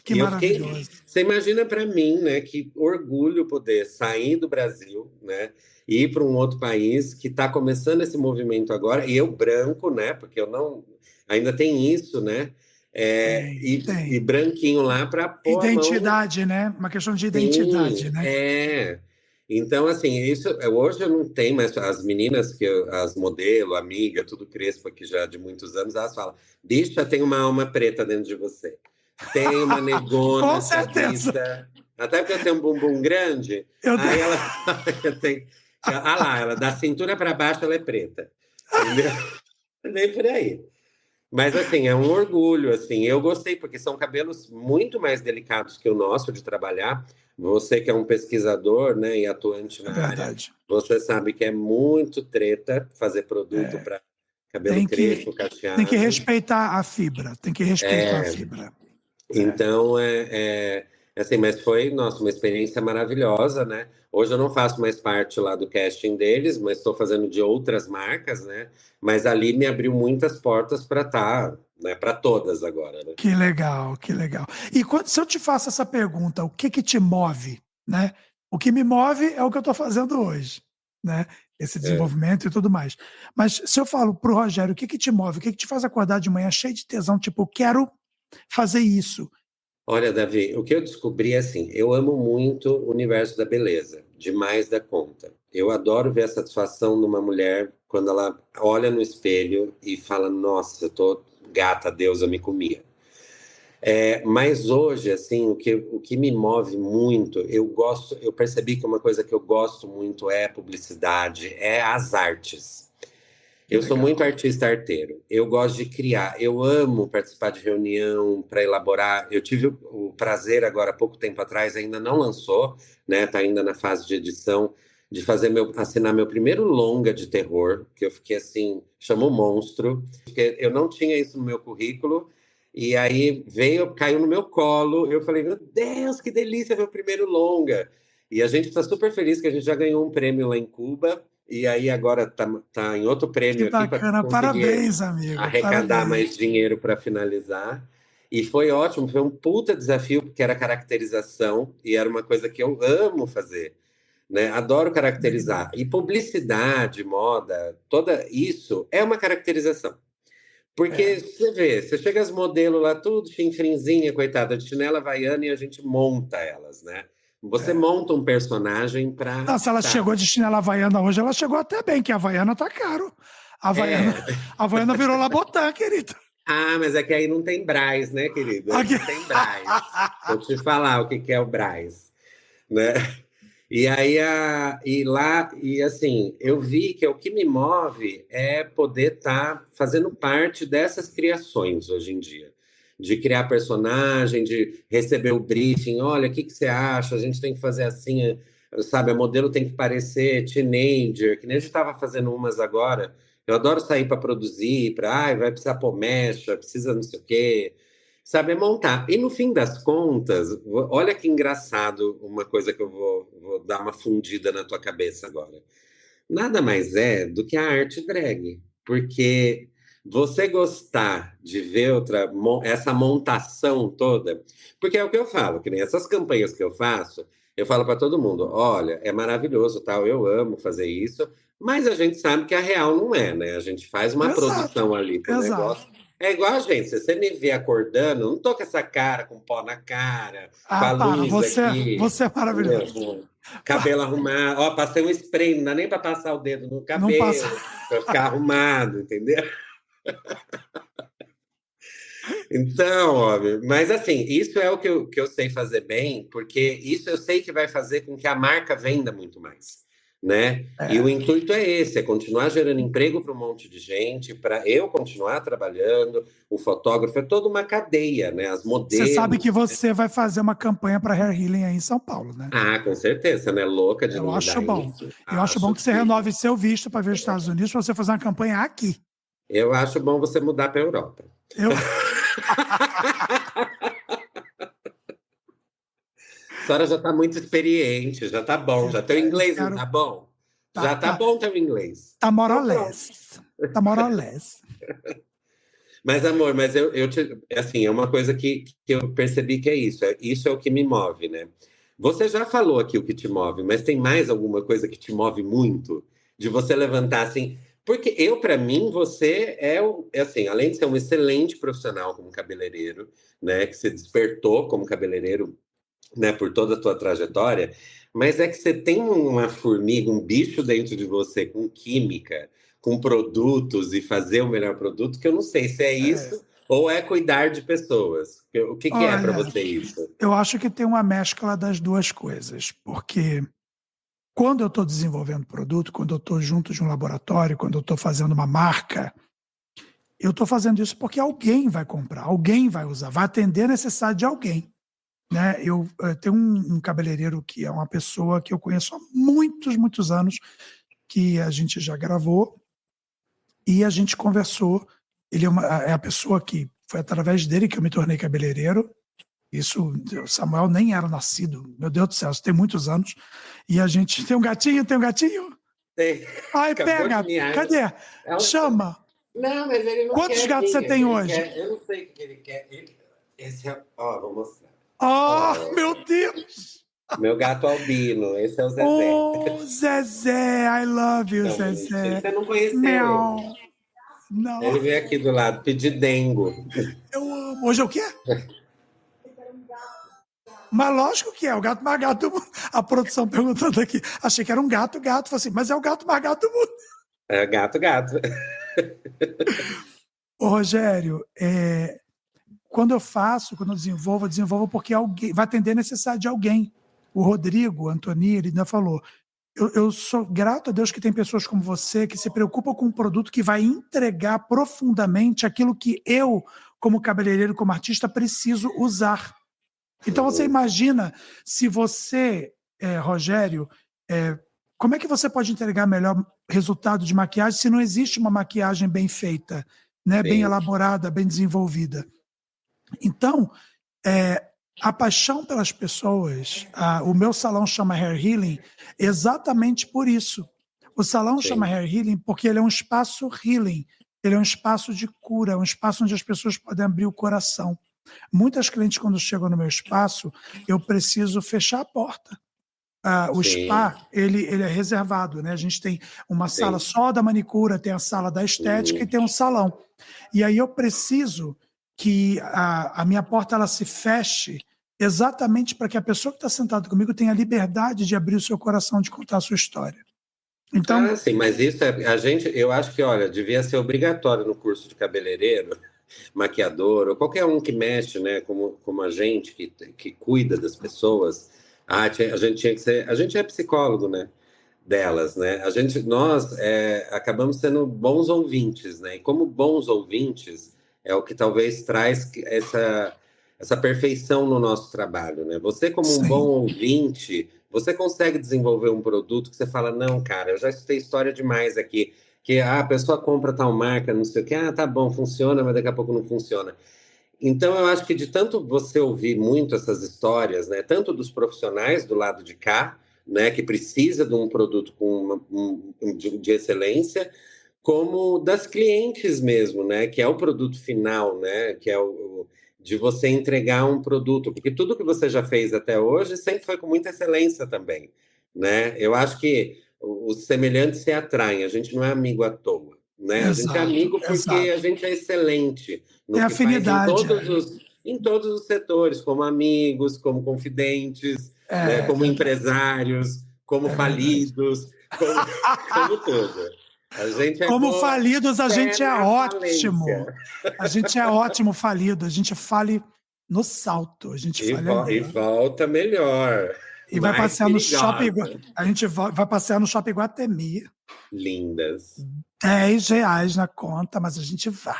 Que E eu fiquei. maravilhoso. Você imagina para mim, né, que orgulho poder sair do Brasil, né, e ir para um outro país que está começando esse movimento agora, e eu branco, né, porque eu não. Ainda tem isso, né, Tem, e tem. branquinho lá para pôr a mão. Identidade, né? Uma questão de identidade, Sim, né? é. Então, assim, isso hoje eu não tenho mais as meninas as modelo, amiga, tudo crespo aqui já de muitos anos, elas falam: bicha, tem uma alma preta dentro de você. Tem uma Com negona certeza. chavista. Até porque eu tenho um bumbum grande, Eu aí ela tem. Ah lá, ela da cintura para baixo ela é preta. Entendeu? Nem por aí. Mas assim, é um orgulho, assim. Eu gostei porque são cabelos muito mais delicados que o nosso de trabalhar. Você que é um pesquisador, né, e atuante É na área, verdade. você sabe que é muito treta fazer produto para cabelo Tem crespo, tem que cacheado. respeitar a fibra. Tem que respeitar a É, fibra. É. então, assim, mas foi, nossa, uma experiência maravilhosa, né? Hoje eu não faço mais parte lá do casting deles, mas estou fazendo de outras marcas, né? Mas ali me abriu muitas portas para estar, né? Para todas agora, né? Que legal, que legal. E se eu te faço essa pergunta, o que que te move, né? O que me move é o que eu estou fazendo hoje, né? Esse É. desenvolvimento e tudo mais. Mas se eu falo pro Rogério, o que que te move? O que que te faz acordar de manhã cheio de tesão, tipo, eu quero fazer isso? Olha, Davi, o que eu descobri é assim, eu amo muito o universo da beleza, demais da conta. Eu adoro ver a satisfação numa mulher quando ela olha no espelho e fala, nossa, eu tô gata, Deus, eu me comia. Mas hoje, assim, o que me move muito, eu percebi que uma coisa que eu gosto muito é publicidade, é as artes. Que Eu sou muito legal. artista arteiro. Eu gosto de criar. Eu amo participar de reunião para elaborar. Eu tive o prazer agora, há pouco tempo atrás, ainda não lançou, né? Tá ainda na fase de edição, de assinar meu primeiro longa de terror, que eu fiquei assim, chamou Monstro, porque eu não tinha isso no meu currículo. E aí caiu no meu colo. Eu falei, meu Deus, que delícia, meu primeiro longa. E a gente está super feliz que a gente já ganhou um prêmio lá em Cuba. E aí agora tá em outro Que prêmio aqui para bacana. conseguir Parabéns, amigo. arrecadar mais Parabéns. dinheiro para finalizar. E foi ótimo, foi um puta desafio, porque era caracterização, e era uma coisa que eu amo fazer, né? Adoro caracterizar. Legal. E publicidade, moda, toda isso é uma caracterização. É. Porque você vê, você chega as modelos lá, tudo chinfrinzinha, coitada, de chinela havaiana, e a gente monta elas, né? Você É. monta um personagem para Não, se ela tá. chegou de chinela havaiana hoje, ela chegou até bem, que a havaiana tá caro. A havaiana, É. a havaiana virou Labotã, querido. Ah, mas é que aí não tem Brás, né, querido? Aí Aqui. não tem Brás. Vou te falar o que que é o Brás, né? E aí, e assim, eu vi que o que me move é poder estar fazendo parte dessas criações hoje em dia. De criar personagem, de receber o briefing, olha, o que que você acha? A gente tem que fazer assim, sabe? A modelo tem que parecer teenager, que nem a gente estava fazendo umas agora. Eu adoro sair para produzir, vai precisar pôr mecha, precisa não sei o quê. Sabe, é montar. E no fim das contas, olha que engraçado uma coisa que vou dar uma fundida na tua cabeça agora. Nada mais é do que a arte drag. Porque você gostar de ver essa montação toda, porque é o que eu falo, que nem essas campanhas que eu falo para todo mundo, olha, é maravilhoso, tal, eu amo fazer isso, mas a gente sabe que a real não é, né? A gente faz uma Exato, produção ali pro exato. negócio. É igual a gente, se você me vê acordando, não tô com essa cara, com pó na cara, com Ah, a para, luz aqui, você é entendeu? maravilhoso. Com cabelo arrumado. Ó, passei um spray, não dá nem para passar o dedo no Não passa. cabelo, para ficar arrumado, entendeu? Então, óbvio. Mas assim, isso é o que eu sei fazer bem, porque isso eu sei que vai fazer com que a marca venda muito mais. né? E o É. intuito é esse, é continuar gerando emprego para um monte de gente, para eu continuar trabalhando, o fotógrafo, é toda uma cadeia, né? As Você sabe que modelos. você vai fazer uma campanha para hair healing aí em São Paulo, né? Ah, com certeza, né? Louca de Eu não me acho dar bom. isso. Eu acho bom Acho que você que renove seu visto para ver os Estados Unidos para você fazer uma campanha aqui. eu acho bom você mudar para a Europa. Eu... A senhora já está muito experiente, já está bom, já teu eu inglês não quero. tá bom? Tá, Já tá tá, bom teu inglês. tá more or Então pronto. less. Tá more or less. Mas, amor, mas assim, é uma coisa que eu percebi que é isso é o que me move, né? Você já falou aqui o que te move, mas tem mais alguma coisa que te move muito? De você levantar assim. Porque para mim, você é assim, além de ser um excelente profissional como cabeleireiro, né? Que você despertou como cabeleireiro, né, por toda a tua trajetória, mas é que você tem uma formiga, um bicho dentro de você com química, com produtos e fazer o melhor produto, que eu não sei se é É, isso ou é cuidar de pessoas. O que que é para olha, você isso? eu acho que tem uma mescla das duas coisas, porque quando eu estou desenvolvendo produto, quando eu estou junto de um laboratório, quando eu estou fazendo uma marca, eu estou fazendo isso porque alguém vai comprar, alguém vai usar, vai atender a necessidade de alguém. Né? Eu tenho um cabeleireiro que é uma pessoa que eu conheço há muitos, muitos anos, que a gente já gravou e a gente conversou. Ele é a pessoa que foi através dele que eu me tornei cabeleireiro. Isso, o Samuel nem era nascido, meu Deus do céu, isso tem muitos anos. E a gente tem um gatinho, tem um gatinho. Tem- Ai, Acabou de pega, miar. cadê? Chama. Não, mas ele não Quantos quer gatos vir. você tem Ele hoje? quer. Eu não sei o que ele quer. Esse é. Ó, vou mostrar. Oh, Ó, meu Deus! meu gato albino. Esse é o Zezé. Oh, Zezé, I love you, Não, bonitinho. Zezé. Você não conheceu ele. Meow. Não, Ele veio aqui do lado pedir dengo. eu amo. Hoje é o quê? Mas lógico que é, o gato mais gato do mundo. A produção perguntando aqui. Achei que era um gato, gato. Falei assim, mas é o gato mais gato do mundo. É gato, gato. Ô, Rogério, quando eu desenvolvo, eu desenvolvo porque alguém vai atender a necessidade de alguém. O Rodrigo, o Antoni, ele ainda falou. Eu sou grato a Deus que tem pessoas como você que se preocupam com um produto que vai entregar profundamente aquilo que eu, como cabeleireiro, como artista, preciso usar. Então você Uhum. imagina se você, Rogério, como é que você pode entregar melhor resultado de maquiagem se não existe uma maquiagem bem feita, né, bem Sim, elaborada, bem desenvolvida? Então, a paixão pelas pessoas, o meu salão chama Hair Healing exatamente por isso. O salão chama sim, Hair Healing porque ele é um espaço healing, ele é um espaço de cura, um espaço onde as pessoas podem abrir o coração. Muitas clientes, quando chegam no meu espaço, eu preciso fechar a porta. O sim, spa, ele é reservado, né? A gente tem uma sala sim. só da manicura, tem a sala da estética e Uhum. tem um salão. E aí eu preciso que a minha porta ela se feche exatamente para que a pessoa que está sentada comigo tenha liberdade de abrir o seu coração, de contar a sua história. Então, Ah, sim, mas isso eu acho que, olha, devia ser obrigatório no curso de cabeleireiro, maquiador, ou qualquer um que mexe, né, como a gente que cuida das pessoas. A gente tinha que ser, a gente é psicólogo, né, delas, né? Nós acabamos sendo bons ouvintes, né? E como bons ouvintes é o que talvez traz essa perfeição no nosso trabalho, né? Você como um bom sim, ouvinte, você consegue desenvolver um produto que você fala, não, cara, eu já escutei história demais aqui, que a pessoa compra tal marca, não sei o que, tá bom, funciona, mas daqui a pouco não funciona. Então, eu acho que de tanto você ouvir muito essas histórias, né, tanto dos profissionais do lado de cá, né, que precisa de um produto de excelência, como das clientes mesmo, né, que é o produto final, né, que é de você entregar um produto, porque tudo que você já fez até hoje sempre foi com muita excelência também, né? Eu acho que os semelhantes se atraem, a gente não é amigo à toa, né? A gente é exato, amigo porque a exato. gente é excelente É no que faz afinidade. em todos os setores, como amigos, como confidentes, né, É como verdade, empresários, como é verdade. falidos, como, como tudo. A gente é Como boa falidos, a até gente é na ótimo. falência. A gente é ótimo falido. A gente fale no salto. A gente fale E ali. volta melhor. E vai mais passear no shopping. perigosa. A gente vai passear no shopping Guatemi. Lindas. R$ 10 na conta, mas a gente vai.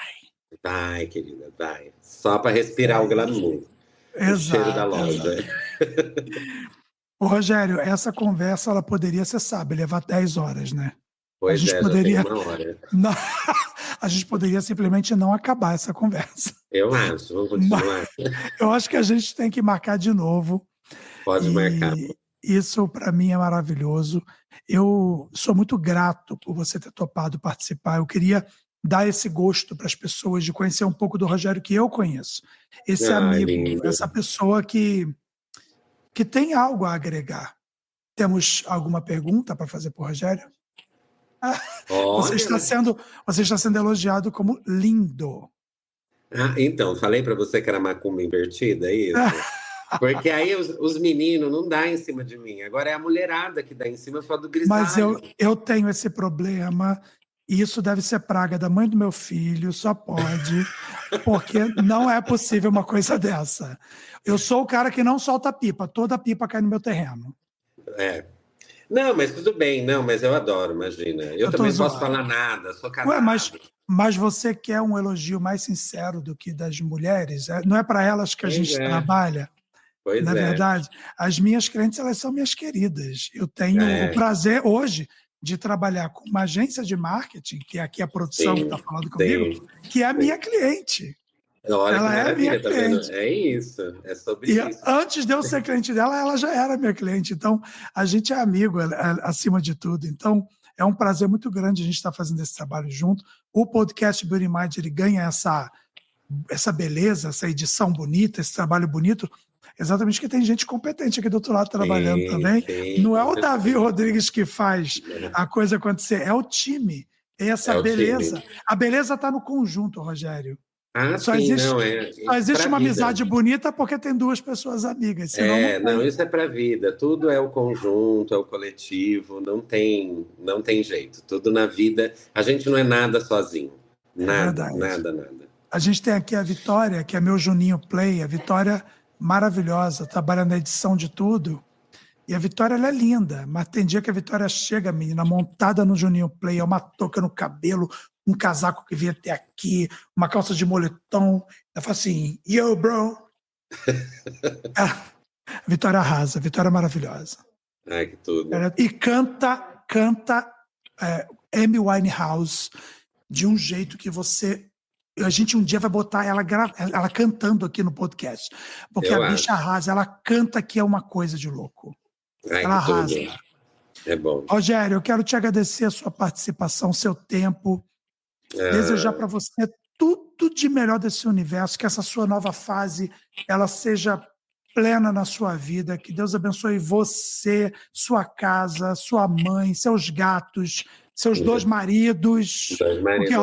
Vai, querida, vai. Só para respirar o glamour. O cheiro da Exato, loja. exato. Ô, Rogério, essa conversa ela poderia, você sabe, levar 10 horas, né? A Pois gente é, já tem poderia. 1 hora. Não, a gente poderia simplesmente não acabar essa conversa. Eu acho, vamos Mas continuar? eu acho que a gente tem que marcar de novo. Pode marcar. E isso, para mim, é maravilhoso. Eu sou muito grato por você ter topado participar. Eu queria dar esse gosto para as pessoas de conhecer um pouco do Rogério que eu conheço. Esse Ai, amigo, lindo. essa pessoa que tem algo a agregar. Temos alguma pergunta para fazer para o Rogério? Você está sendo elogiado como lindo. Então, falei para você que era macumba invertida, é isso? Porque aí os meninos não dão em cima de mim. Agora é a mulherada que dá em cima, eu falo do grisalho. Mas eu tenho esse problema, e isso deve ser praga da mãe do meu filho, só pode, porque não é possível uma coisa dessa. Eu sou o cara que não solta pipa, toda pipa cai no meu terreno. É. Não, mas tudo bem, não, mas eu adoro, imagina. Eu tô também não posso zoando. falar nada, sou casado. Ué, mas você quer um elogio mais sincero do que das mulheres? Não é para elas que a gente trabalha? Pois Na é. verdade, as minhas clientes, elas são minhas queridas. Eu tenho o prazer hoje de trabalhar com uma agência de marketing, que é aqui a produção que está falando comigo, que é a minha cliente. Olha ela que maravilha, é minha tá cliente. vendo? É isso, é sobre E isso. antes de eu ser cliente dela, ela já era minha cliente. Então, a gente é amigo acima de tudo. Então, é um prazer muito grande a gente estar fazendo esse trabalho junto. O podcast Beauty Mind, ele ganha essa beleza, essa edição bonita, esse trabalho bonito, exatamente que tem gente competente aqui do outro lado trabalhando também. Não é o Davi Rodrigues que faz a coisa acontecer, é o time. É essa beleza. Time. A beleza está no conjunto, Rogério. Só existe uma amizade bonita porque tem duas pessoas amigas. Não, isso é para vida. Tudo é o conjunto, é o coletivo. Não tem jeito. Tudo na vida. A gente não é nada sozinho. Nada. A gente tem aqui a Vitória, que é meu Juninho Play. A Vitória maravilhosa, trabalha na edição de tudo. E a Vitória, ela é linda, mas tem dia que a Vitória chega, menina, montada no Juninho Play, é uma touca no cabelo, um casaco que vem até aqui, uma calça de moletom. Ela fala assim, yo, bro. A Vitória arrasa, a Vitória é maravilhosa. Ai, que tudo. E canta Amy Winehouse de um jeito que a gente um dia vai botar ela cantando aqui no podcast. Porque a bicha arrasa, ela canta que é uma coisa de louco. Ai, ela arrasa. Tudo. É bom. Rogério, eu quero te agradecer a sua participação, seu tempo. Desejar para você tudo de melhor desse universo, que essa sua nova fase ela seja plena na sua vida, que Deus abençoe você, sua casa, sua mãe, seus gatos, seus dois maridos. Porque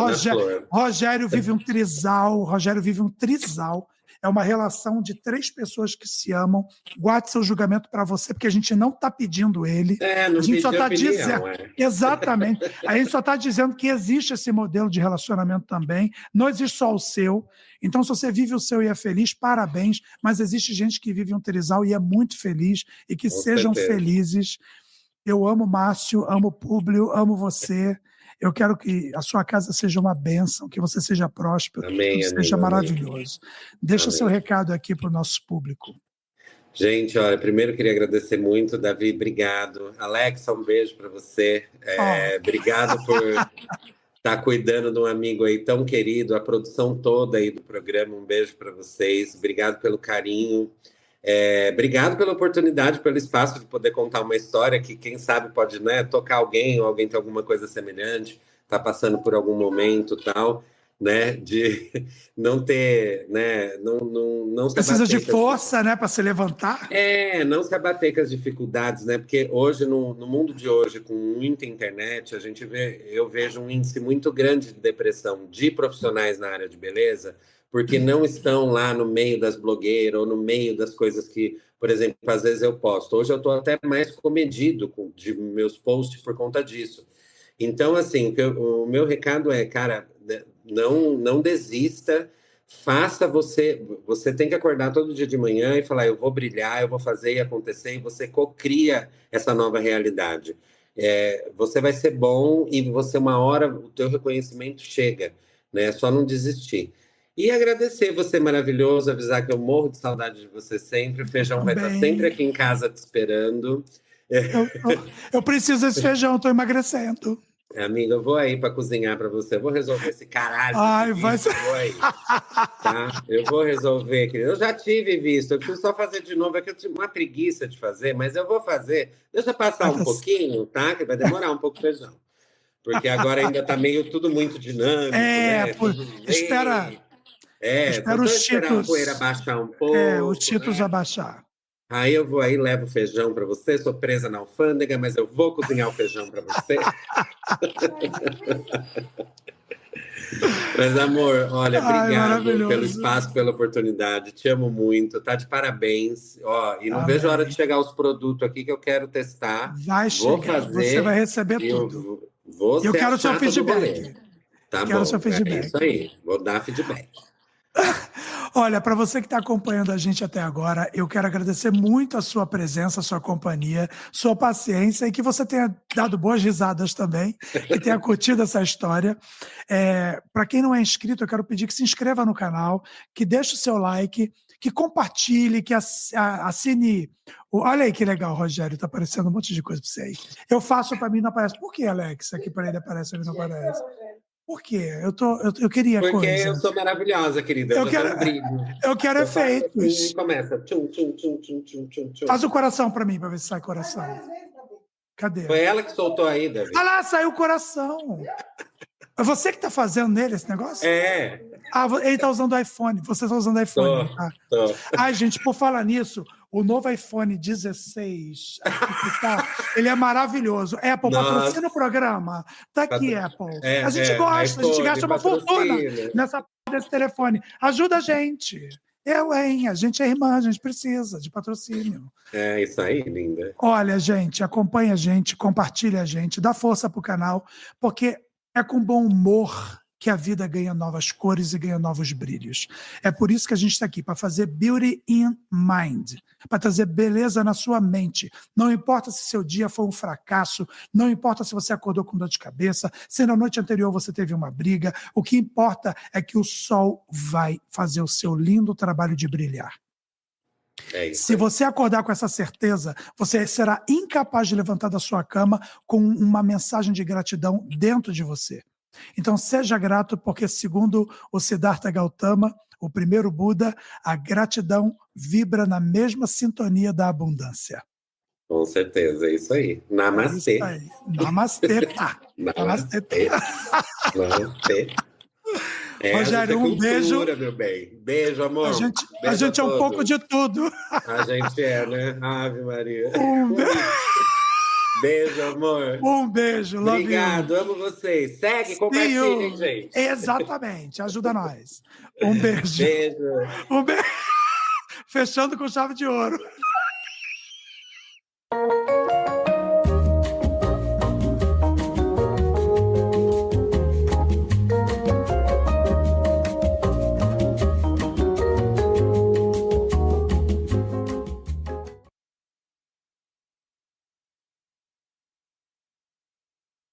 Rogério vive um trisal. É uma relação de 3 pessoas que se amam. Guarde seu julgamento para você, porque a gente não está pedindo ele. Não a gente só está dizendo. Exatamente. A gente só está dizendo que existe esse modelo de relacionamento também. Não existe só o seu. Então, se você vive o seu e é feliz, parabéns. Mas existe gente que vive um trisal e é muito feliz. E que sejam felizes. Eu amo o Márcio, amo o Públio, amo você. Eu quero que a sua casa seja uma bênção, que você seja próspero, amém, que seja maravilhoso. Deixa seu recado aqui para o nosso público. Gente, olha, primeiro queria agradecer muito, Davi, obrigado. Alexa, um beijo para você. Obrigado por estar cuidando de um amigo aí tão querido, a produção toda aí do programa, um beijo para vocês. Obrigado pelo carinho. Obrigado pela oportunidade, pelo espaço de poder contar uma história que, quem sabe, pode tocar alguém, ou alguém tem alguma coisa semelhante, está passando por algum momento tal, de não ter, não se precisa de força, para se levantar. Não se abater com as dificuldades, porque hoje, no mundo de hoje, com muita internet, eu vejo um índice muito grande de depressão de profissionais na área de beleza, porque não estão lá no meio das blogueiras ou no meio das coisas que, por exemplo, às vezes eu posto. Hoje eu estou até mais comedido de meus posts por conta disso. Então, assim, o meu recado é, cara, não desista, faça você tem que acordar todo dia de manhã e falar, eu vou brilhar, eu vou fazer e acontecer, e você cocria essa nova realidade. Você vai ser bom e você uma hora o teu reconhecimento chega, né? É só não desistir. E agradecer você maravilhoso, avisar que eu morro de saudade de você sempre. O Eu feijão vai estar sempre também. aqui em casa te esperando. Eu preciso desse feijão, estou emagrecendo. Amiga, eu vou aí para cozinhar para você. Eu vou resolver esse caralho desse Ai, vai vício, ser. eu vou aí. Tá? Eu vou resolver, querido. Eu já tive visto, eu preciso só fazer de novo. É que eu tive uma preguiça de fazer, mas eu vou fazer. Deixa passar Vai um dar... pouquinho, tá? Que vai demorar um pouco o feijão. Porque agora ainda tá meio tudo muito dinâmico, É, né? pô, espera, Vou espera só os esperar a poeira Cheetos, baixar um os pouco, Cheetos né? abaixar. Aí eu vou aí, levo o feijão para você. Sou presa na alfândega, mas eu vou cozinhar o feijão para você. Mas, amor, olha, Ai, obrigado pelo maravilhoso. espaço, pela oportunidade. Te amo muito, tá de parabéns. Ó, e não vejo a hora de Amém. chegar os produtos aqui que eu quero testar. Vai Vou chegar, você vai fazer receber e eu tudo. vou E eu ser a quero o seu chata do rolê. feedback. Tá Quero o seu bom, é feedback. isso aí. Vou dar feedback. Olha, para você que está acompanhando a gente até agora, eu quero agradecer muito a sua presença, a sua companhia, sua paciência e que você tenha dado boas risadas também, que tenha curtido essa história. Para quem não é inscrito, eu quero pedir que se inscreva no canal, que deixe o seu like, que compartilhe, que assine. Olha aí que legal, Rogério, tá aparecendo um monte de coisa para você aí. Eu faço para mim não aparece. Por que, Alex? Aqui para ele aparece, ele não aparece. Por quê? Eu queria Porque coisa. eu sou maravilhosa, querida. Eu Eu já tenho quero, um brilho. eu quero Eu faço assim e efeitos. começa. Tchum, tchum, tchum, tchum, tchum, tchum, tchum. Faz o coração para mim, para ver se sai coração. Cadê? Foi ela que soltou aí, Davi. Ah lá, saiu o coração. É você que está fazendo nele esse negócio? É, Ele está usando o iPhone. Você está usando o iPhone. tô, Tá? tô. Ai, gente, por falar nisso, o novo iPhone 16, aqui, tá, ele é maravilhoso. Apple, Nossa, patrocina o programa. Tá aqui, patro- Apple. A gente gosta, a gente iPhone, gasta uma fortuna patrocina. nessa desse telefone. Ajuda a gente. A gente é irmã, a gente precisa de patrocínio. É isso aí, linda. Olha, gente, acompanha a gente, compartilha a gente, dá força pro canal, porque é com bom humor que a vida ganha novas cores e ganha novos brilhos. É por isso que a gente está aqui, para fazer beauty in mind, para trazer beleza na sua mente. Não importa se seu dia foi um fracasso, não importa se você acordou com dor de cabeça, se na noite anterior você teve uma briga, o que importa é que o sol vai fazer o seu lindo trabalho de brilhar. É isso Se aí. você acordar com essa certeza, você será incapaz de levantar da sua cama com uma mensagem de gratidão dentro de você. Então, seja grato, porque, segundo o Siddhartha Gautama, o primeiro Buda, a gratidão vibra na mesma sintonia da abundância. Com certeza, é isso aí. É isso Namastê. aí. Namastê, tá. Namastê, tá. Namastê. Namastê. Essa é Rogério, um beijo. cultura, meu bem. Beijo, A amor. gente, a Beijo a gente é um pouco todos. de tudo. A gente é, né? Ave Maria. Um, be- Beijo, amor. um beijo. Love you. Obrigado, amo vocês. Segue, See compartilhem, you. gente. Exatamente. Ajuda nós. Um beijo. Beijo. Um beijo. Fechando com chave de ouro.